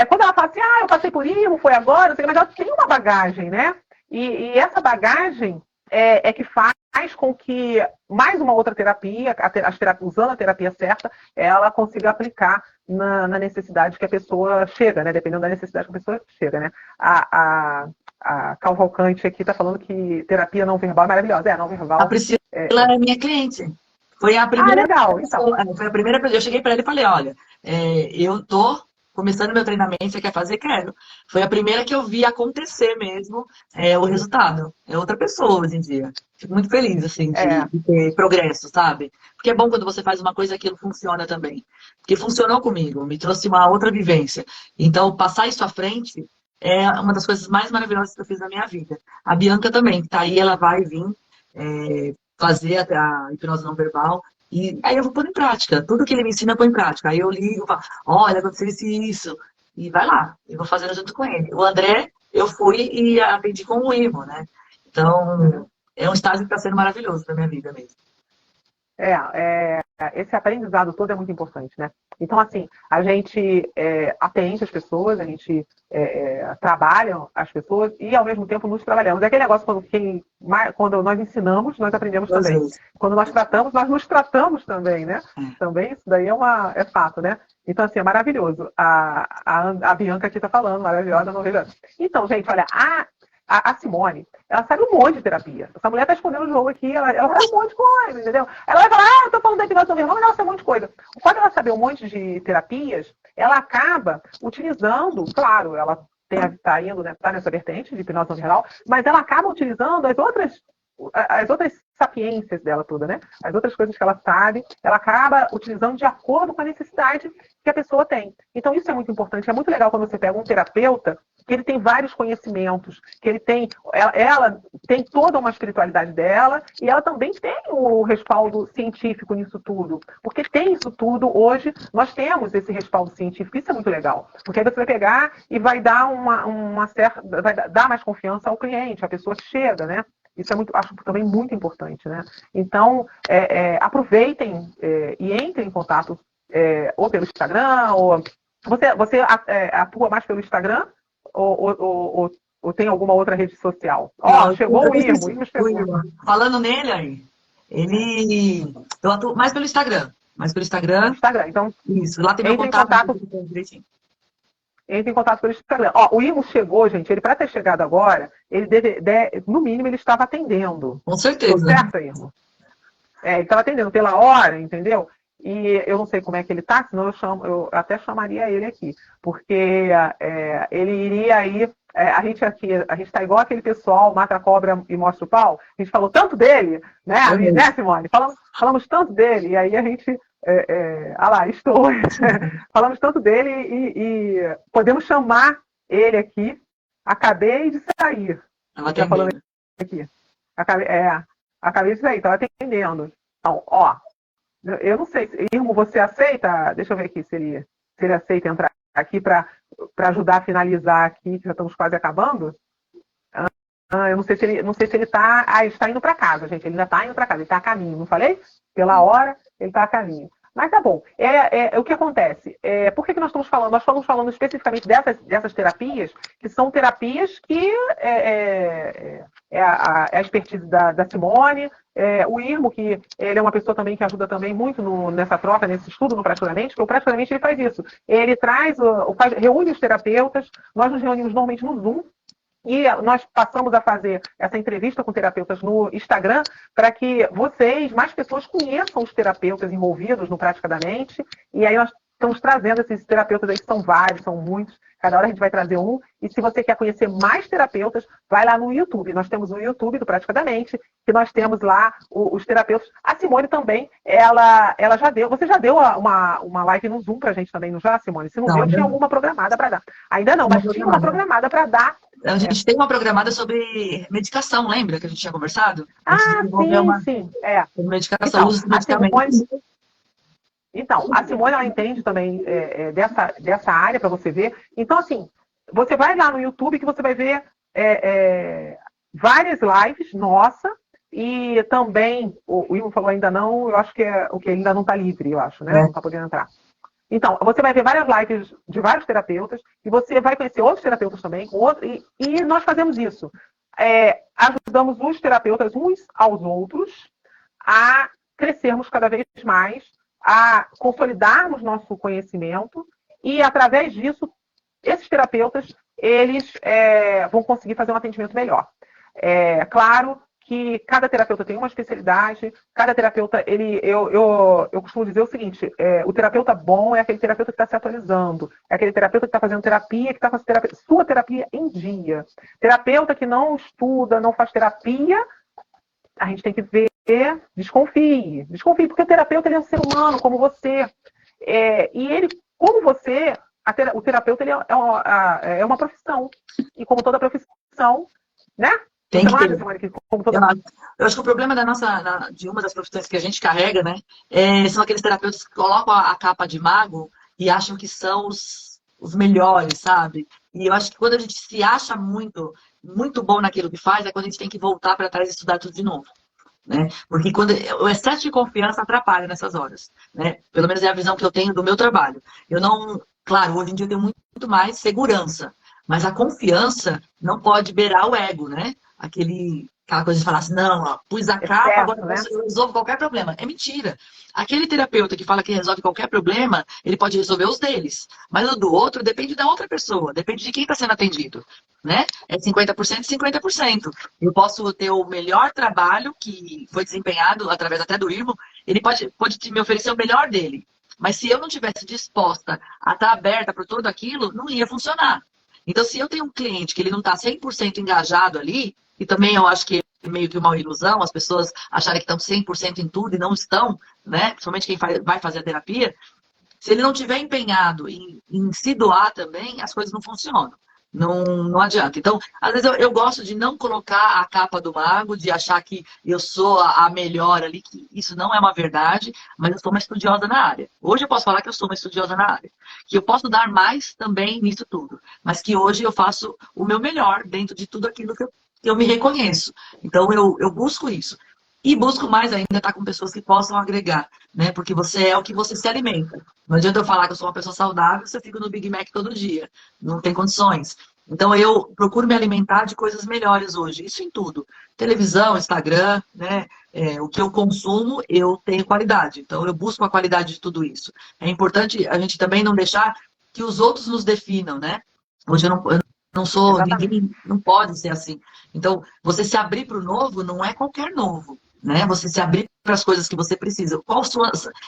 quando ela fala assim, eu passei por IRMO, foi agora, não sei, mas ela tem uma bagagem, né? E essa bagagem que faz com que mais uma outra terapia, usando a terapia certa, ela consiga aplicar na necessidade que a pessoa chega, né? Dependendo da necessidade que a pessoa chega, né? A Cavalcante aqui está falando que terapia não verbal é maravilhosa. Não verbal. A Priscila é minha cliente. Foi a primeira legal, pessoa, então. foi a primeira pessoa. Eu cheguei para ele e falei, olha, eu tô começando meu treinamento, você quer fazer? Quero. Foi a primeira que eu vi acontecer mesmo o resultado. É outra pessoa hoje em dia. Fico muito feliz, assim, de ter progresso, sabe? Porque é bom quando você faz uma coisa que aquilo funciona também. Porque funcionou comigo, me trouxe uma outra vivência. Então, passar isso à frente é uma das coisas mais maravilhosas que eu fiz na minha vida. A Bianca também, que tá aí, ela vai vir fazer a hipnose não verbal. E aí eu vou pôr em prática. Tudo que ele me ensina, eu pôr em prática. Aí eu ligo, falo, olha, aconteceu isso. E vai lá. Eu vou fazendo junto com ele. O André, eu fui e aprendi com o IRMO, né? Então, é um estágio que está sendo maravilhoso para minha vida mesmo. Esse aprendizado todo é muito importante, né? Então, assim, a gente atende as pessoas, a gente trabalha as pessoas e, ao mesmo tempo, nos trabalhamos. É aquele negócio quando nós ensinamos, nós aprendemos também. Quando nós tratamos, nós nos tratamos também, né? Também isso daí é fato, né? Então, assim, é maravilhoso. A Bianca aqui está falando, maravilhosa, não vejo. Então, gente, olha, a Simone, ela sabe um monte de terapia. Essa mulher tá escondendo o jogo aqui, ela sabe um monte de coisa, entendeu? Ela vai falar, eu tô falando da hipnose não verbal, mas ela sabe um monte de coisa. Quando ela sabe um monte de terapias, ela acaba utilizando, claro, ela tá indo, né, tá nessa vertente de hipnose não verbal, mas ela acaba utilizando as outras sapiências dela toda, né? As outras coisas que ela sabe, ela acaba utilizando de acordo com a necessidade que a pessoa tem. Então, isso é muito importante. É muito legal quando você pega um terapeuta que ele tem vários conhecimentos, que ela tem toda uma espiritualidade dela e ela também tem o respaldo científico nisso tudo. Porque tem isso tudo hoje, nós temos esse respaldo científico. Isso é muito legal. Porque aí você vai pegar e vai dar vai dar mais confiança ao cliente, à pessoa que chega, né? Isso acho também muito importante, né? Então, aproveitem e entrem em contato ou pelo Instagram, ou... Você atua mais pelo Instagram ou tem alguma outra rede social? Chegou o IRMO chegou. Falando nele aí, eu atuo mais pelo Instagram. Então, isso, lá tem meu contato. Entre em contato pelo Instagram. O IRMO chegou, gente, ele para ter chegado agora, ele no mínimo, ele estava atendendo. Com certeza. Certo, IRMO? Ele estava atendendo pela hora, entendeu? E eu não sei como é que ele está, senão eu até chamaria ele aqui. Porque ele iria aí... a gente está igual aquele pessoal, mata a cobra e mostra o pau. A gente falou tanto dele, né, Simone? Falamos tanto dele, e aí a gente... lá, estou. Falamos tanto dele e podemos chamar ele aqui. Acabei de sair. Ela falando aqui. Acabei de sair, estava atendendo. Então, eu não sei. Irmo, você aceita? Deixa eu ver aqui se ele aceita entrar aqui para ajudar a finalizar aqui, que já estamos quase acabando. Eu não sei se ele está. Está indo para casa, gente. Ele ainda está indo para casa. Ele está a caminho, não falei? Pela hora, ele está a caminho. Mas tá bom. O que acontece? Por que nós estamos falando? Nós estamos falando especificamente dessas terapias, que são terapias que a expertise da Simone, o Irmo, que ele é uma pessoa também que ajuda também muito nessa troca, nesse estudo no Praticamente, porque o Praticamente ele faz isso. Ele reúne os terapeutas, nós nos reunimos normalmente no Zoom, e nós passamos a fazer essa entrevista com terapeutas no Instagram para que mais pessoas, conheçam os terapeutas envolvidos no Praticamente. E aí nós estamos trazendo esses terapeutas aí, que são vários, são muitos. Cada hora a gente vai trazer um. E se você quer conhecer mais terapeutas, vai lá no YouTube. Nós temos o YouTube do Praticamente, que nós temos lá os terapeutas. A Simone também, ela já deu. Você já deu uma live no Zoom para a gente também, não já, Simone? Se não deu, tinha alguma programada para dar. Ainda não, mas tinha uma programada para dar. A gente tem uma programada sobre medicação, lembra que a gente tinha conversado? Sim. Medicação, uso de medicamentos. Então, a Simone, ela entende também dessa área, para você ver. Então, assim, você vai lá no YouTube que você vai ver várias lives, e também, o Ivo falou ainda não, eu acho que o que ainda não está livre, eu acho, né? Não está podendo entrar. Então, você vai ver várias lives de vários terapeutas, e você vai conhecer outros terapeutas também, e nós fazemos isso. Ajudamos os terapeutas uns aos outros a crescermos cada vez mais, a consolidarmos nosso conhecimento, e através disso, esses terapeutas, eles vão conseguir fazer um atendimento melhor. Claro que cada terapeuta tem uma especialidade, cada terapeuta, eu costumo dizer o seguinte, o terapeuta bom é aquele terapeuta que está se atualizando, é aquele terapeuta que está fazendo terapia, que está com sua terapia em dia. Terapeuta que não estuda, não faz terapia, a gente tem que ver, desconfie, porque o terapeuta ele é um ser humano, como você, e ele, como você, o terapeuta ele é uma profissão, e como toda profissão, né? Tem que ter. Eu acho que o problema de uma das profissões que a gente carrega, né, são aqueles terapeutas que colocam a capa de mago e acham que são os melhores, sabe? E eu acho que quando a gente se acha muito, muito bom naquilo que faz, é quando a gente tem que voltar para trás e estudar tudo de novo. Né? Porque o excesso de confiança atrapalha nessas horas. Né? Pelo menos é a visão que eu tenho do meu trabalho. Claro, hoje em dia eu tenho muito mais segurança, mas a confiança não pode beirar o ego, né? Aquela coisa de falar assim, não, ó, pus a capa, agora eu resolvo qualquer problema. É mentira. Aquele terapeuta que fala que resolve qualquer problema, ele pode resolver os deles. Mas o do outro depende da outra pessoa, depende de quem está sendo atendido. Né? É 50% e 50%. Eu posso ter o melhor trabalho que foi desempenhado através até do Irmo, ele pode me oferecer o melhor dele. Mas se eu não tivesse disposta a estar aberta para tudo aquilo, não ia funcionar. Então, se eu tenho um cliente que ele não está 100% engajado ali, e também eu acho que é meio que uma ilusão, as pessoas acharem que estão 100% em tudo e não estão, né? Principalmente quem vai fazer a terapia. Se ele não estiver empenhado em se doar também, as coisas não funcionam. Não adianta. Então, às vezes eu gosto de não colocar a capa do mago, de achar que eu sou a melhor ali, que isso não é uma verdade, mas eu sou uma estudiosa na área. Hoje eu posso falar que eu sou uma estudiosa na área. Que eu posso dar mais também nisso tudo. Mas que hoje eu faço o meu melhor dentro de tudo aquilo que eu me reconheço. Então, eu busco isso. E busco mais ainda estar com pessoas que possam agregar, né? Porque você é o que você se alimenta. Não adianta eu falar que eu sou uma pessoa saudável se eu fico no Big Mac todo dia. Não tem condições. Então, eu procuro me alimentar de coisas melhores hoje. Isso em tudo. Televisão, Instagram, né? O que eu consumo, eu tenho qualidade. Então, eu busco a qualidade de tudo isso. É importante a gente também não deixar que os outros nos definam, né? Hoje eu não sou, ninguém não pode ser assim. Então, você se abrir para o novo não é qualquer novo, né? Você se abrir para as coisas que você precisa. Eu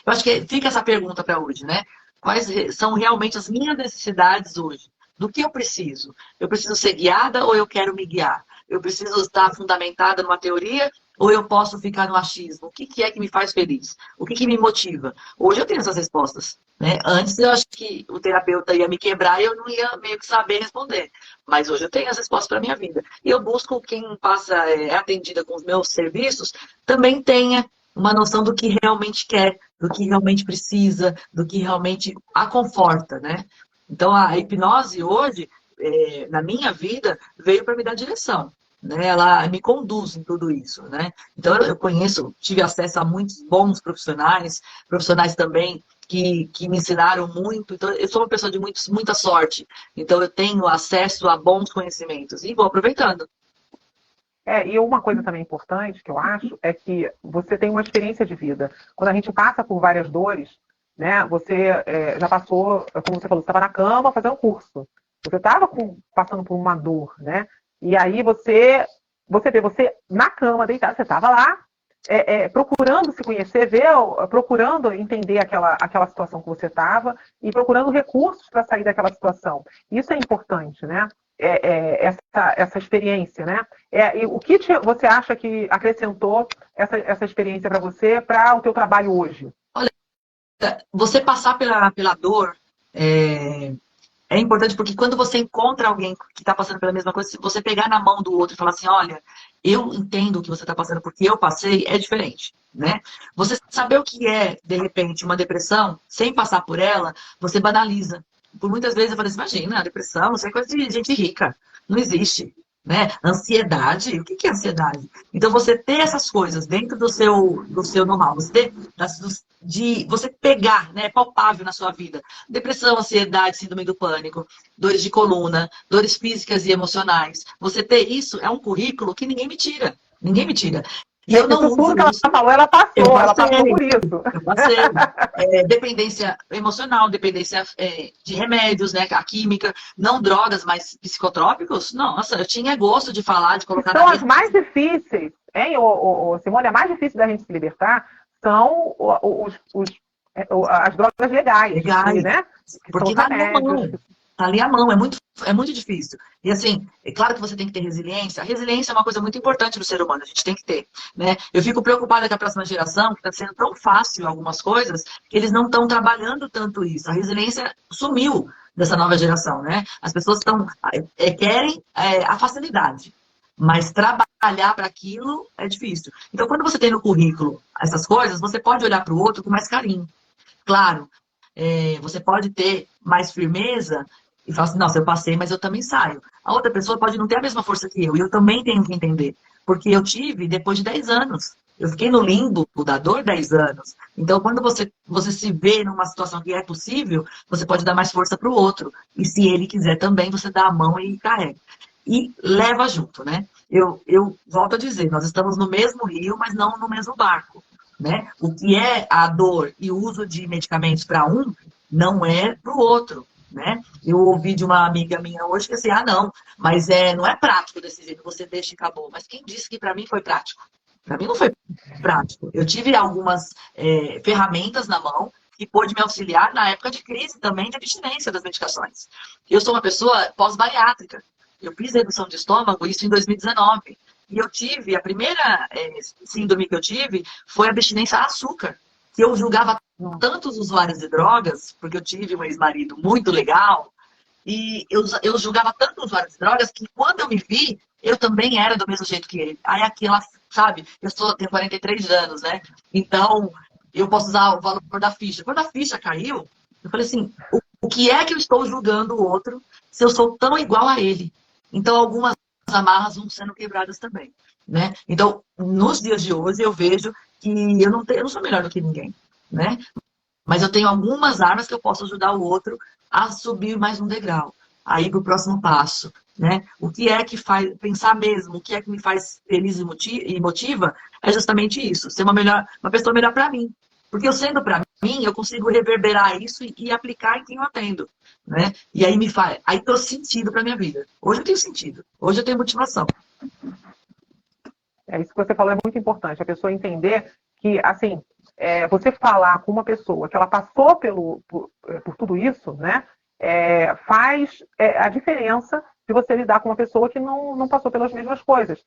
acho que fica essa pergunta para hoje, né? Quais são realmente as minhas necessidades hoje? Do que eu preciso? Eu preciso ser guiada ou eu quero me guiar? Eu preciso estar fundamentada numa teoria ou eu posso ficar no achismo? O que é que me faz feliz? O que me motiva? Hoje eu tenho essas respostas. Né? Antes eu acho que o terapeuta ia me quebrar e eu não ia meio que saber responder. Mas hoje eu tenho as respostas para a minha vida. E eu busco quem é atendida com os meus serviços também tenha uma noção do que realmente quer, do que realmente precisa, do que realmente a conforta, né? Então a hipnose hoje, na minha vida, veio para me dar direção. né? Ela me conduz em tudo isso, né? Então eu conheço, tive acesso a muitos bons profissionais, profissionais também que me ensinaram muito. Então eu sou uma pessoa de muita sorte. Então eu tenho acesso a bons conhecimentos e vou aproveitando. E uma coisa também importante que eu acho é que você tem uma experiência de vida. Quando a gente passa por várias dores, né? Você já passou, como você falou, você estava na cama fazendo curso. Você estava passando por uma dor, né? E aí você na cama, deitado, você estava lá procurando se conhecer, procurando entender aquela situação que você estava e procurando recursos para sair daquela situação. Isso é importante, né? Essa experiência, né? E o que você acha que acrescentou essa experiência para você, para o teu trabalho hoje? Olha, você passar pela dor é importante porque quando você encontra alguém que está passando pela mesma coisa, se você pegar na mão do outro e falar assim, olha, eu entendo o que você está passando porque eu passei, é diferente, né? Você saber o que é, de repente, uma depressão, sem passar por ela, você banaliza. Por muitas vezes eu falei assim, imagina, a depressão, isso é coisa de gente rica, não existe. Né? Ansiedade, o que é ansiedade? Então, você ter essas coisas dentro do seu know-how, você pegar, né, palpável na sua vida, depressão, ansiedade, síndrome do pânico, dores de coluna, dores físicas e emocionais, você ter isso é um currículo que ninguém me tira, ninguém me tira. E eu não Isso tudo uso que ela isso. falou, ela passou por isso. Eu passei. Dependência emocional, dependência de remédios, né? A química, não drogas, mas psicotrópicos. Nossa, eu tinha gosto de falar, de Que colocar são na as mesa. mais difíceis, hein, Simone? A mais difícil da gente se libertar são as drogas legais, Legais, né? Que são porque os tá ali a remédios. mão. Tá ali a mão, é muito difícil. E assim, é claro que você tem que ter resiliência. A resiliência é uma coisa muito importante do ser humano, a gente tem que ter. Né? Eu fico preocupada com a próxima geração, que está sendo tão fácil algumas coisas, que eles não estão trabalhando tanto isso. A resiliência sumiu dessa nova geração, né? As pessoas querem a facilidade, mas trabalhar para aquilo é difícil. Então, quando você tem no currículo essas coisas, você pode olhar para o outro com mais carinho. Claro, você pode ter mais firmeza e falar assim, nossa, eu passei, mas eu também saio. A outra pessoa pode não ter a mesma força que eu, e eu também tenho que entender. Porque eu tive depois de 10 anos. Eu fiquei no limbo da dor 10 anos. Então, quando você se vê numa situação que é possível, você pode dar mais força para o outro. E se ele quiser também, você dá a mão e carrega. E leva junto, né? Eu volto a dizer, nós estamos no mesmo rio, mas não no mesmo barco. Né? O que é a dor e o uso de medicamentos para um, não é para o outro. Né? Eu ouvi de uma amiga minha hoje que assim, não, mas não é prático desse jeito, você deixa e acabou. Mas quem disse que para mim foi prático? Para mim não foi prático. Eu tive algumas ferramentas na mão que pôde me auxiliar na época de crise também de abstinência das medicações. Eu sou uma pessoa pós-bariátrica. Eu fiz redução de estômago, isso em 2019. E eu tive, a primeira síndrome que eu tive foi abstinência a açúcar. Que eu julgava tantos usuários de drogas, porque eu tive um ex-marido muito legal, e eu julgava tanto usuários de drogas que quando eu me vi, eu também era do mesmo jeito que ele. Aí aquela, sabe, tenho 43 anos, né? Então, eu posso usar o valor da ficha. Quando a ficha caiu, eu falei assim, o que é que eu estou julgando o outro se eu sou tão igual a ele? Então, algumas amarras vão sendo quebradas também, né? Então, nos dias de hoje, eu vejo que eu não sou melhor do que ninguém, né? Mas eu tenho algumas armas que eu posso ajudar o outro a subir mais um degrau, a ir para o próximo passo, né? O que é que faz, pensar mesmo, o que é que me faz feliz e motiva, é justamente isso, ser uma pessoa melhor para mim. Porque eu sendo para mim, eu consigo reverberar isso e aplicar em quem eu atendo, né? E aí aí trouxe sentido para minha vida. Hoje eu tenho sentido, hoje eu tenho motivação. Isso que você falou é muito importante, a pessoa entender que, assim, você falar com uma pessoa que ela passou por tudo isso, né, faz a diferença de você lidar com uma pessoa que não passou pelas mesmas coisas.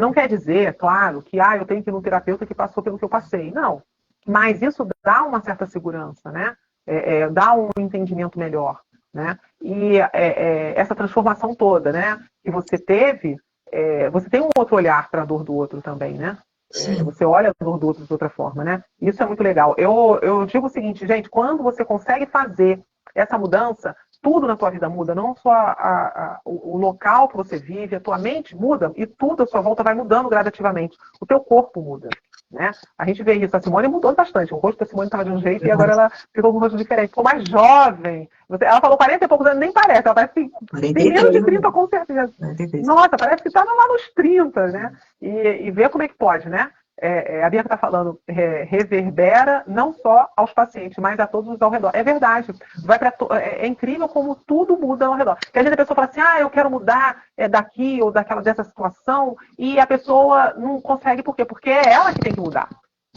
Não quer dizer, claro, que eu tenho que ir no terapeuta que passou pelo que eu passei. Não. Mas isso dá uma certa segurança, né? Dá um entendimento melhor. Né? E essa transformação toda, né, que você teve, você tem um outro olhar para a dor do outro também, né? Você olha a dor do outro de outra forma, né? Isso é muito legal. Eu digo o seguinte, gente, quando você consegue fazer essa mudança, tudo na tua vida muda, não só o local que você vive, a tua mente muda e tudo à sua volta vai mudando gradativamente. O teu corpo muda, né? A gente vê isso. A Simone mudou bastante. O rosto da Simone estava de um jeito e agora ela ficou com um rosto diferente. Ficou mais jovem. Ela falou 40 e poucos anos, nem parece. Ela parece que tem menos de 30 com certeza. Nossa, parece que estava lá nos 30, né? E ver como é que pode, né? A Bianca está falando, reverbera não só aos pacientes, mas a todos ao redor. É verdade. É incrível como tudo muda ao redor. Porque às vezes a pessoa fala assim, eu quero mudar daqui ou dessa situação, e a pessoa não consegue, por quê? Porque é ela que tem que mudar.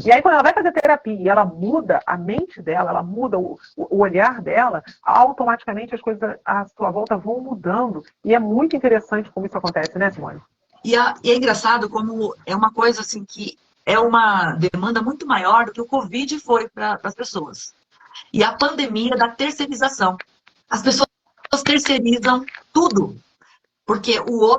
E aí, quando ela vai fazer terapia e ela muda a mente dela, ela muda o olhar dela, automaticamente as coisas à sua volta vão mudando. E é muito interessante como isso acontece, né, Simone? E é engraçado como é uma coisa assim que é uma demanda muito maior do que o Covid foi para as pessoas. E a pandemia da terceirização. As pessoas terceirizam tudo. Porque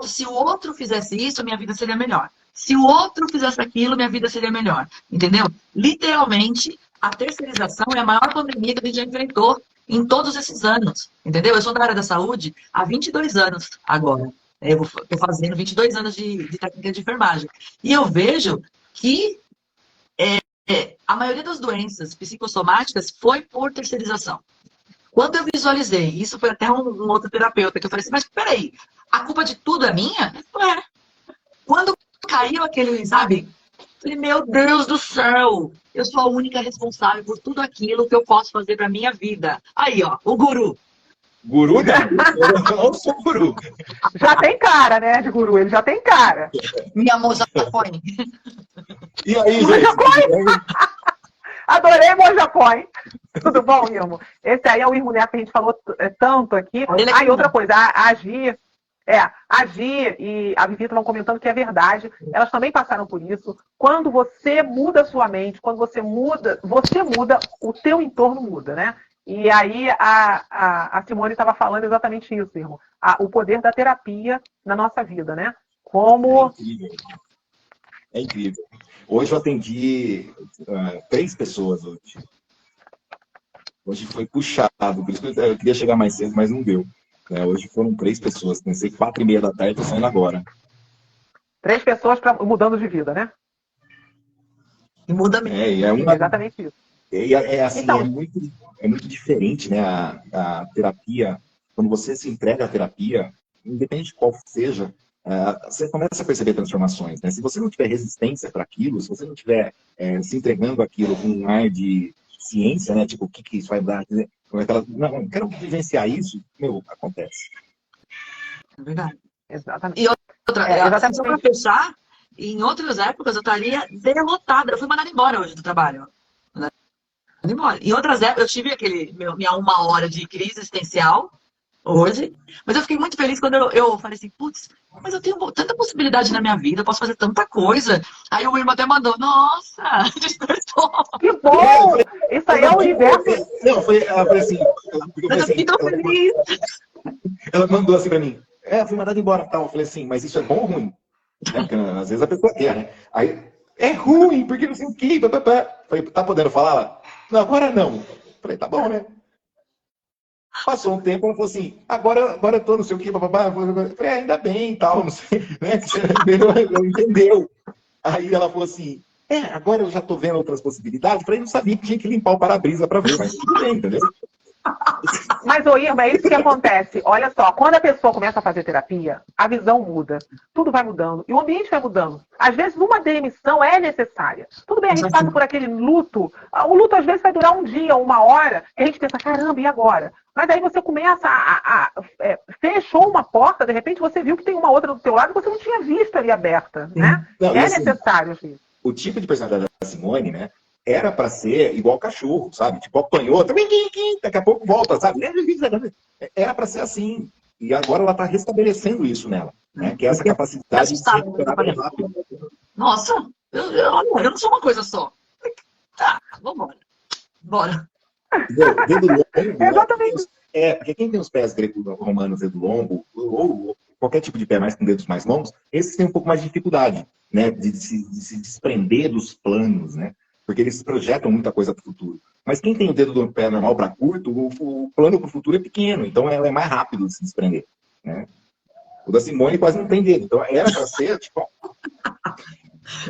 se o outro fizesse isso, minha vida seria melhor. Se o outro fizesse aquilo, minha vida seria melhor. Entendeu? Literalmente, a terceirização é a maior pandemia que a gente já enfrentou em todos esses anos. Entendeu? Eu sou da área da saúde há 22 anos agora. Eu estou fazendo 22 anos de técnica de enfermagem. E eu vejo que a maioria das doenças psicossomáticas foi por terceirização. Quando eu visualizei, isso foi até um outro terapeuta, que eu falei assim, mas peraí, a culpa de tudo é minha? Não é. Quando caiu aquele, sabe? Falei, meu Deus do céu, eu sou a única responsável por tudo aquilo que eu posso fazer para minha vida. Aí, ó, o guru. Guru não, eu não sou guru. Já tem cara, né, de guru, ele já tem cara. Minha moça põe. E aí, Moja gente? Coin? Adorei Moja Coin. Tudo bom, Irmo? Esse aí é o Irmo Neto que a gente falou tanto aqui. E outra coisa, a Gi e a Vivi estavam comentando que é verdade. Elas também passaram por isso. Quando você muda a sua mente, quando você muda, o teu entorno muda, né? E aí a Simone estava falando exatamente isso, Irmo. O poder da terapia na nossa vida, né? Como... É incrível. É incrível. Hoje eu atendi 3 pessoas hoje. Hoje foi puxado, por isso que eu queria chegar mais cedo, mas não deu. Hoje foram 3 pessoas. Comecei 4h30 da tarde, estou saindo agora. 3 pessoas mudando de vida, né? E muda mesmo. É exatamente isso. Assim, então, é muito diferente, né? A terapia, quando você se entrega à terapia, independente de qual seja, você começa a perceber transformações, né? Se você não tiver resistência para aquilo, se você não tiver se entregando aquilo com um ar de ciência, né? Tipo, o que isso vai dar? Não, quero vivenciar isso, acontece. É verdade. Exatamente. E outra, só para fechar, em outras épocas eu estaria derrotada. Eu fui mandada embora hoje do trabalho. Em outras épocas, eu tive minha 1 hora de crise existencial hoje, mas eu fiquei muito feliz quando eu falei assim, putz, mas eu tenho tanta possibilidade na minha vida, eu posso fazer tanta coisa. Aí o irmão até mandou, nossa, despertou. Que bom! Isso aí é o universo. Não, foi assim. Eu fiquei tão feliz. Ela mandou assim pra mim, fui mandado embora, tal. Eu falei assim, mas isso é bom ou ruim? Porque às vezes a pessoa quer, né? Aí, é ruim, porque não sei o quê. Falei, tá podendo falar? Não, agora não. Falei, tá bom, né? Passou um tempo, ela falou assim, agora eu tô não sei o quê, papapá. Falei, ainda bem, tal, não sei, né? Ela entendeu. Aí ela falou assim, agora eu já tô vendo outras possibilidades. Falei, não sabia que tinha que limpar o para-brisa pra ver, mas tudo bem, entendeu? Mas, Irma, é isso que acontece. Olha só, quando a pessoa começa a fazer terapia, a visão muda. Tudo vai mudando. E o ambiente vai mudando. Às vezes, uma demissão é necessária. Tudo bem, a gente passa por aquele luto. O luto, às vezes, vai durar 1 dia, 1 hora. E a gente pensa, caramba, e agora? Mas aí você começa fechou uma porta, de repente você viu que tem uma outra do teu lado que você não tinha visto ali aberta, né? Não, necessário, assim. O tipo de personalidade da Simone, né? Era para ser igual cachorro, sabe? Tipo, apanhou, daqui a pouco volta, sabe? Era para ser assim. E agora ela está restabelecendo isso nela, né? Que é essa capacidade de se recuperar bem rápido. Nossa, eu não sou uma coisa só. Tá, vambora. Bora. Dedo longo, Exatamente. Porque quem tem os pés greco-romanos, dedo longo, ou qualquer tipo de pé mais com dedos mais longos, esses têm um pouco mais de dificuldade, né? De se desprender dos planos, né? Porque eles projetam muita coisa para o futuro. Mas quem tem o dedo do pé normal para curto, o plano para o futuro é pequeno, então é mais rápido de se desprender, né? O da Simone quase não tem dedo, então era para ser, tipo...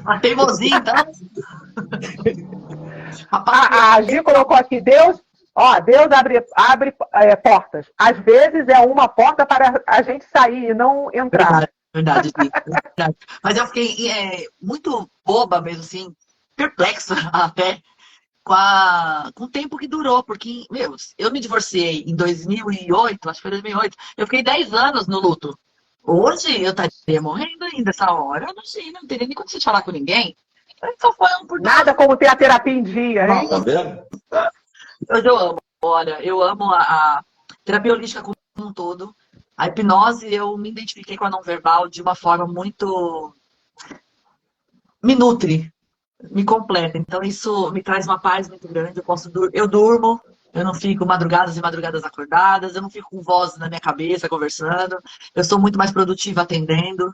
A teimosia, então. A Gi colocou aqui, Deus abre portas. Às vezes é uma porta para a gente sair e não entrar. Verdade, verdade. Mas eu fiquei muito boba mesmo, assim, perplexa até com o tempo que durou, porque, meu, eu me divorciei em 2008, acho que foi 2008, eu fiquei 10 anos no luto. Hoje eu estaria morrendo ainda essa hora, eu não sei, não teria nem condição de falar com ninguém. Só foi um por Nada como ter a terapia em dia, hein? Tá vendo? Hoje eu amo, olha, eu amo a terapia holística como um todo. A hipnose, eu me identifiquei com a não verbal de uma forma muito... me nutre, me completa. Então isso me traz uma paz muito grande. Eu durmo, eu não fico madrugadas e madrugadas acordadas, eu não fico com voz na minha cabeça conversando. Eu sou muito mais produtiva atendendo.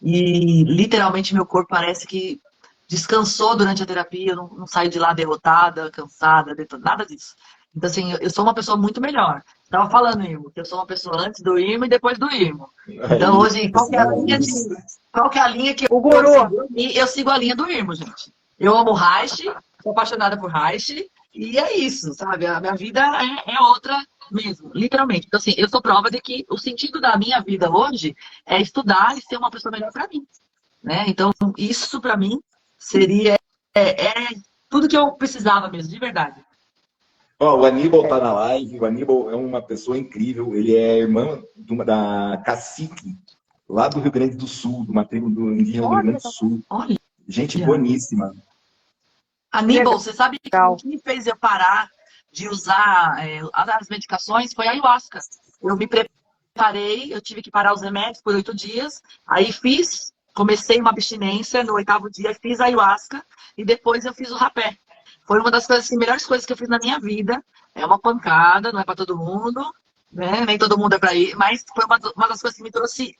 E literalmente meu corpo parece que descansou durante a terapia, eu não saio de lá derrotada, cansada, nada disso. Então, assim, eu sou uma pessoa muito melhor. Estava falando, Irmo, que eu sou uma pessoa antes do Irmo e depois do Irmo. Então, hoje, qual que é a linha que O guru. eu sigo a linha do Irmo, gente. Eu amo Reich, sou apaixonada por Reich, e é isso, sabe? A minha vida é outra mesmo, literalmente. Então, assim, eu sou prova de que o sentido da minha vida hoje é estudar e ser uma pessoa melhor para mim, né? Então, isso para mim seria tudo que eu precisava mesmo, de verdade. Ó, o Aníbal tá na live, o Aníbal é uma pessoa incrível, ele é irmão da Cacique, lá do Rio Grande do Sul, de uma tribo do indígena do Rio Grande do Sul. Olha. Gente boníssima. Aníbal, você sabe que o que me fez eu parar de usar as medicações foi a ayahuasca. Eu me preparei, eu tive que parar os remédios por 8 dias, aí comecei uma abstinência no 8º dia, fiz a ayahuasca e depois eu fiz o rapé. Foi uma das coisas, assim, melhores coisas que eu fiz na minha vida. É uma pancada, não é para todo mundo, né? Nem todo mundo é para ir, mas foi uma das coisas que me trouxe.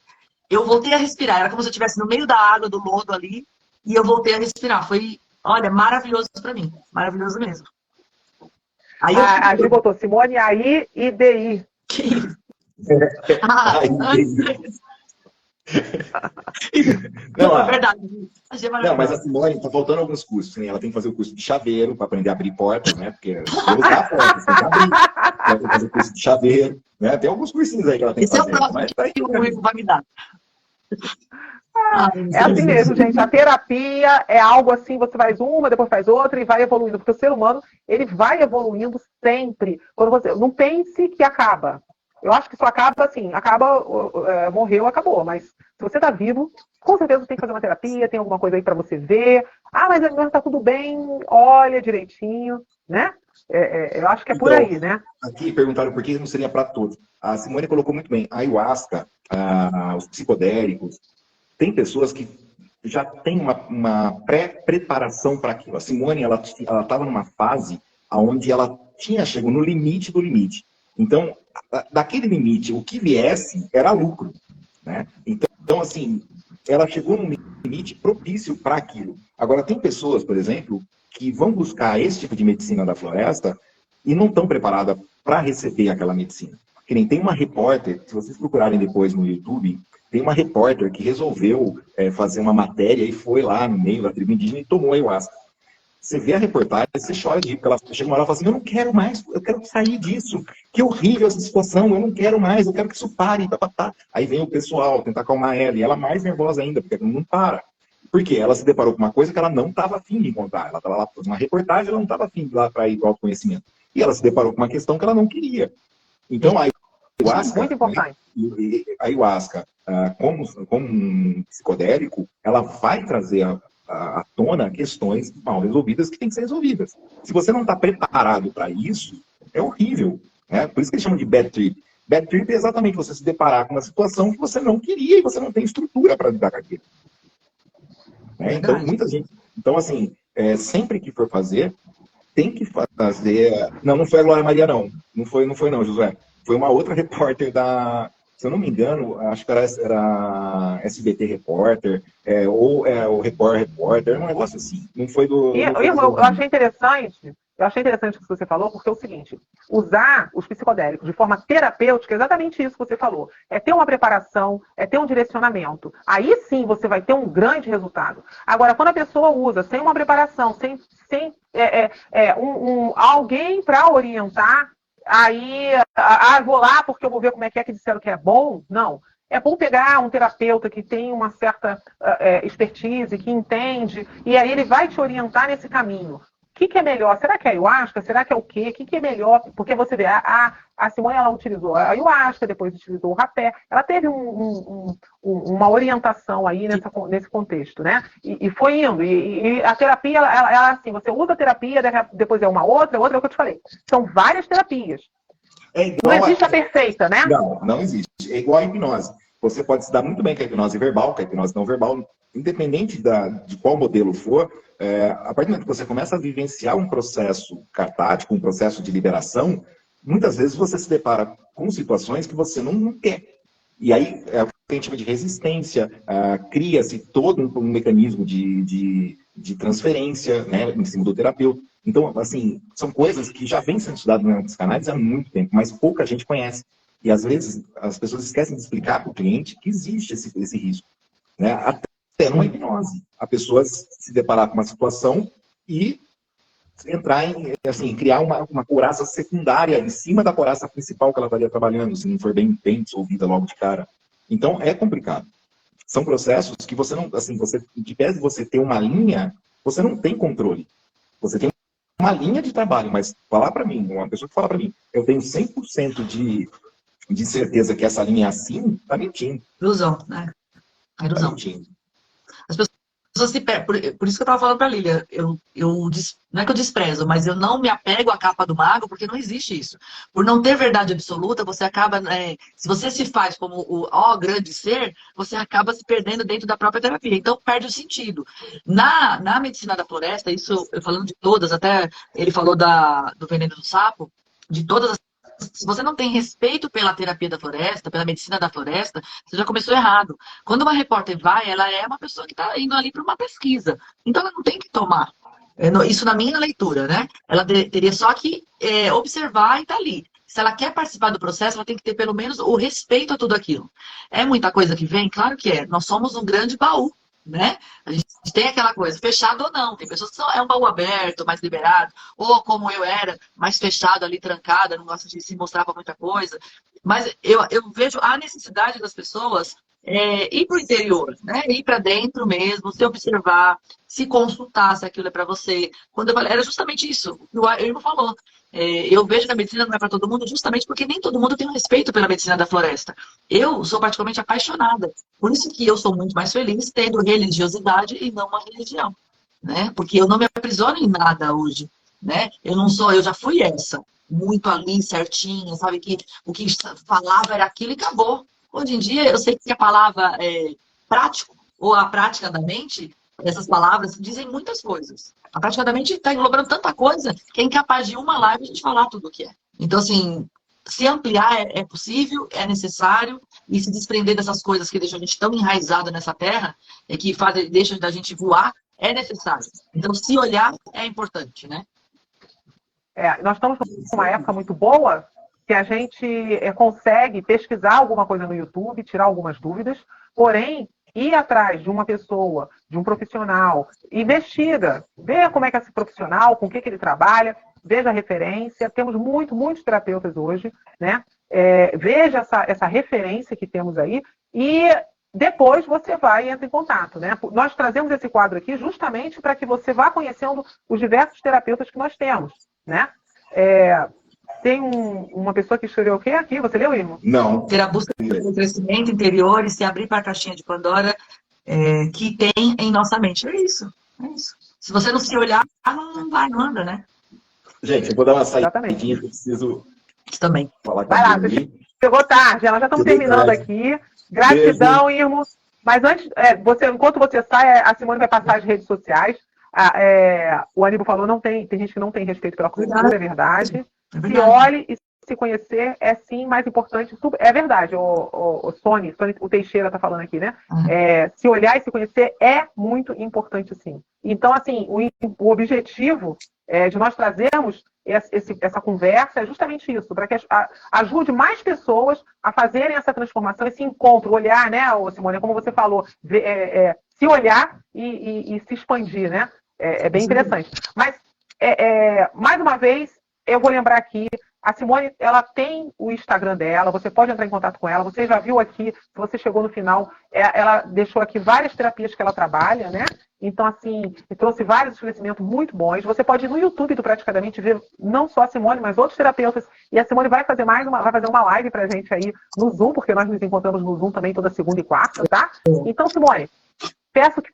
Eu voltei a respirar, era como se eu estivesse no meio da água, do lodo ali, e eu voltei a respirar. Foi, olha, maravilhoso para mim, maravilhoso mesmo. Aí a Gi botou Simone AI e DI. Que isso? Não, é verdade. Não, mas a Simone tá faltando alguns cursos, né? Ela tem que fazer o curso de chaveiro para aprender a abrir portas, né? Porque Deus dá portas, tem que abrir. Ela tem que fazer o curso de chaveiro, né? Tem alguns cursinhos aí que ela tem que fazer. Esse é o próximo que o Ivo vai me dar. É assim mesmo, gente. A terapia é algo assim, você faz uma, depois faz outra e vai evoluindo. Porque o ser humano, ele vai evoluindo sempre. Quando você não pense que acaba. Eu acho que só acaba assim, morreu, acabou. Mas se você está vivo, com certeza tem que fazer uma terapia, tem alguma coisa aí para você ver. Ah, mas está tudo bem, olha direitinho, né? Eu acho que é por aí, né? Aqui perguntaram por que não seria para todos. A Simone colocou muito bem. A ayahuasca, os psicodélicos, tem pessoas que já têm uma pré-preparação para aquilo. A Simone, ela estava numa fase onde ela chegou no limite do limite. Então, daquele limite, o que viesse era lucro, né? Então, assim, ela chegou num limite propício para aquilo. Agora, tem pessoas, por exemplo, que vão buscar esse tipo de medicina da floresta e não estão preparadas para receber aquela medicina. Que nem tem uma repórter, se vocês procurarem depois no YouTube, tem uma repórter que resolveu fazer uma matéria e foi lá no meio da tribo indígena e tomou ayahuasca. Você vê a reportagem, você chora de rir, porque ela chega uma hora e fala assim, eu não quero mais, eu quero sair disso. Que horrível essa situação, eu não quero mais, eu quero que isso pare. Aí vem o pessoal tentar acalmar ela, e ela mais nervosa ainda, porque ela não para. Por quê? Ela se deparou com uma coisa que ela não estava afim de encontrar. Ela estava lá fazendo uma reportagem, ela não estava afim de ir lá para ir para o autoconhecimento. E ela se deparou com uma questão que ela não queria. Então, a ayahuasca, muito importante. A ayahuasca, como um psicodélico, ela vai trazer à tona questões mal resolvidas que têm que ser resolvidas. Se você não está preparado para isso, é horrível. Né? Por isso que eles chamam de bad trip. Bad trip é exatamente você se deparar com uma situação que você não queria e você não tem estrutura para lidar com aquilo. Então, muita gente... Então, assim, sempre que for fazer, tem que fazer... Não foi a Glória Maria, não. Não foi não, Josué. Foi uma outra repórter da... Se eu não me engano, acho que era SBT Repórter, ou o Repórter, um negócio assim. Não foi do... Eu achei interessante, eu achei interessante o que você falou, porque é o seguinte, usar os psicodélicos de forma terapêutica é exatamente isso que você falou. É ter uma preparação, é ter um direcionamento. Aí sim você vai ter um grande resultado. Agora, quando a pessoa usa sem uma preparação, sem alguém para orientar, aí, vou lá porque eu vou ver como é que disseram que é bom. Não. É bom pegar um terapeuta que tem uma certa expertise, que entende, e aí ele vai te orientar nesse caminho. O que é melhor? Será que é ayahuasca? Será que é o quê? O que é melhor? Porque você vê, a Simone, ela utilizou a ayahuasca, depois utilizou o rapé. Ela teve uma orientação aí nesse contexto, né? E foi indo. E a terapia, ela assim, você usa a terapia, depois é uma outra é o que eu te falei. São várias terapias. Não existe a perfeita, né? Não existe. É igual a hipnose. Você pode se dar muito bem com a hipnose verbal, com a hipnose não verbal, independente de qual modelo for, a partir do momento que você começa a vivenciar um processo catártico, um processo de liberação, muitas vezes você se depara com situações que você não quer. E aí, o que a gente chama de resistência, cria-se todo um mecanismo de transferência, né, em cima do terapeuta. Então, assim, são coisas que já vêm sendo estudadas na psicanálise há muito tempo, mas pouca gente conhece. E, às vezes, as pessoas esquecem de explicar para o cliente que existe esse risco. Né? Até numa hipnose. A pessoa se deparar com uma situação e entrar criar uma couraça secundária em cima da couraça principal que ela estaria trabalhando, se não for bem dissolvida logo de cara. Então, é complicado. São processos que você não, de pé de você ter uma linha, você não tem controle. Você tem uma linha de trabalho, mas falar para mim, uma pessoa que fala para mim, eu tenho 100% de certeza que essa linha é assim, tá mentindo. Ilusão, né? Ilusão. Tá mentindo. As pessoas se perdem. Por isso que eu estava falando para a Lília. Não é que eu desprezo, mas eu não me apego à capa do mago, porque não existe isso. Por não ter verdade absoluta, você acaba. Se você se faz como o grande ser, você acaba se perdendo dentro da própria terapia. Então, perde o sentido. Na medicina da floresta, isso eu falando de todas, até ele falou do veneno do sapo, de todas as. Se você não tem respeito pela terapia da floresta, pela medicina da floresta, você já começou errado. Quando uma repórter vai, ela é uma pessoa que está indo ali para uma pesquisa. Então, ela não tem que tomar. Isso na minha leitura, né? Ela teria só que observar e estar ali. Se ela quer participar do processo, ela tem que ter pelo menos o respeito a tudo aquilo. É muita coisa que vem? Claro que é. Nós somos um grande baú. Né? A gente tem aquela coisa, fechado ou não. Tem pessoas que é um baú aberto, mais liberado, ou como eu era, mais fechado ali, trancada, não gosta de se mostrar para muita coisa. Mas eu vejo a necessidade das pessoas ir para o interior, né? Ir para dentro mesmo, se observar, se consultar se aquilo é para você. Quando eu falei, era justamente isso que o Irmão falou. Eu vejo que a medicina não é para todo mundo justamente porque nem todo mundo tem um respeito pela medicina da floresta. Eu sou particularmente apaixonada. Por isso que eu sou muito mais feliz tendo religiosidade e não uma religião. Né? Porque eu não me aprisiono em nada hoje. Né? Eu já fui essa. Muito ali, certinha, sabe? Que o que falava era aquilo e acabou. Hoje em dia, eu sei que a palavra prático ou a prática da mente, essas palavras dizem muitas coisas. A prática da mente está englobando tanta coisa que é incapaz de uma live a gente falar tudo o que é. Então, assim, se ampliar é possível, é necessário, e se desprender dessas coisas que deixam a gente tão enraizado nessa terra, que deixam da gente voar, é necessário. Então, se olhar é importante, né? Nós estamos numa época muito boa que a gente consegue pesquisar alguma coisa no YouTube, tirar algumas dúvidas, porém, ir atrás de uma pessoa, de um profissional, investiga, vê como é que é esse profissional, com o que ele trabalha, veja a referência. Temos muitos terapeutas hoje, né? Veja essa referência que temos aí e depois você vai e entra em contato, né? Nós trazemos esse quadro aqui justamente para que você vá conhecendo os diversos terapeutas que nós temos, né? Tem uma pessoa que escreveu o quê aqui? Você leu, Irmão? Não. Ter a busca pelo crescimento interior e se abrir para a caixinha de Pandora que tem em nossa mente. É isso. Se você não se olhar, não anda, né? Gente, eu vou dar uma saidinha que eu preciso também falar com vai lá, chegou tarde, nós já estamos terminando aqui. Gratidão, Irmão. Mas antes, enquanto você sai, a Simone vai passar as redes sociais. O Aníbal falou, tem gente que não tem respeito pela cultura, é verdade. Se olhe e se conhecer é sim mais importante. É verdade, o Sônia, o Teixeira está falando aqui, né? Se olhar e se conhecer é muito importante, sim. Então, assim, o objetivo de nós trazermos essa conversa, é justamente isso, para que ajude mais pessoas a fazerem essa transformação, esse encontro, olhar, né, Simone, como você falou, se olhar e se expandir, né? É bem interessante. Mas, mais uma vez, eu vou lembrar aqui, a Simone, ela tem o Instagram dela, você pode entrar em contato com ela, você já viu aqui, se você chegou no final, ela deixou aqui várias terapias que ela trabalha, né? Então, assim, trouxe vários esclarecimentos muito bons. Você pode ir no YouTube do Praticadamente ver não só a Simone, mas outros terapeutas. E a Simone vai fazer uma live pra gente aí no Zoom, porque nós nos encontramos no Zoom também toda segunda e quarta, tá? Então, Simone, peço que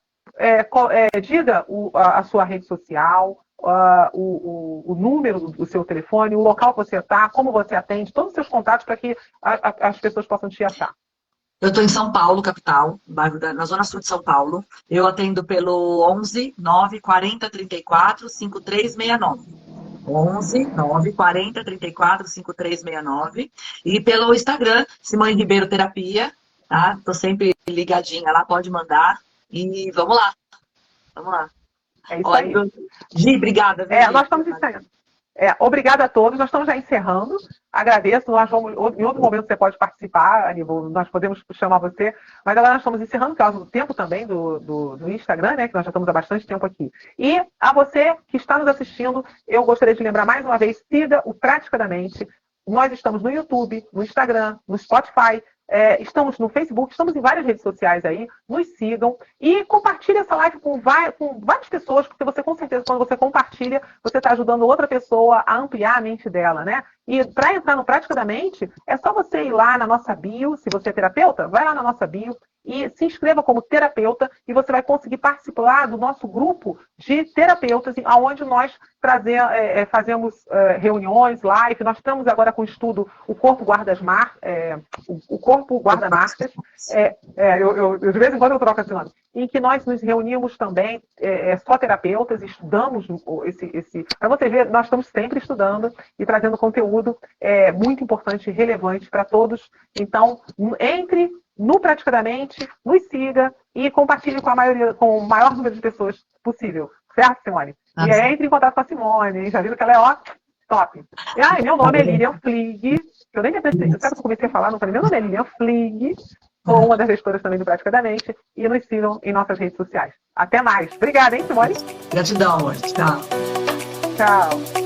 diga a sua rede social, o número do seu telefone, o local que você está, como você atende, todos os seus contatos para que as pessoas possam te achar. Eu estou em São Paulo, capital, na Zona Sul de São Paulo. Eu atendo pelo 11 9 40 34 5369. 11 9 40 34 5369. E pelo Instagram, Simone Ribeiro Terapia. Tá? Tô sempre ligadinha lá, pode mandar. E vamos lá. Vamos lá. É isso aí. Gi, obrigada. Nós estamos encerrando. Obrigada a todos. Nós estamos já encerrando. Agradeço. Em outro momento você pode participar, Aníbal. Nós podemos chamar você. Mas agora nós estamos encerrando por causa do tempo também do Instagram, né? Que nós já estamos há bastante tempo aqui. E a você que está nos assistindo, eu gostaria de lembrar mais uma vez, siga o Praticadamente. Nós estamos no YouTube, no Instagram, no Spotify. Estamos no Facebook, estamos em várias redes sociais aí, nos sigam e compartilhe essa live com várias pessoas, porque você com certeza, quando você compartilha, você está ajudando outra pessoa a ampliar a mente dela, né? E para entrar no Praticadamente, é só você ir lá na nossa bio, se você é terapeuta, vai lá na nossa bio e se inscreva como terapeuta e você vai conseguir participar do nosso grupo de terapeutas, onde nós fazemos reuniões, live. Nós estamos agora com o estudo O Corpo Guarda Marcas. De vez em quando eu troco esse nome. Em que nós nos reunimos também, só terapeutas, estudamos para você ver, nós estamos sempre estudando e trazendo conteúdo muito importante e relevante para todos. Então, entre no Praticadamente, nos siga e compartilhe com o maior número de pessoas possível. Certo, Simone? E entre em contato com a Simone, hein? Já viram que ela é top. Meu nome é Lilian Flig. Eu nem pensei, sabe que eu comecei a falar, não falei, meu nome é Lilian Flig. Sou uma das gestoras também do Praticadamente. E nos sigam em nossas redes sociais. Até mais. Obrigada, hein, Simone? Gratidão, amor. Tchau. Tchau.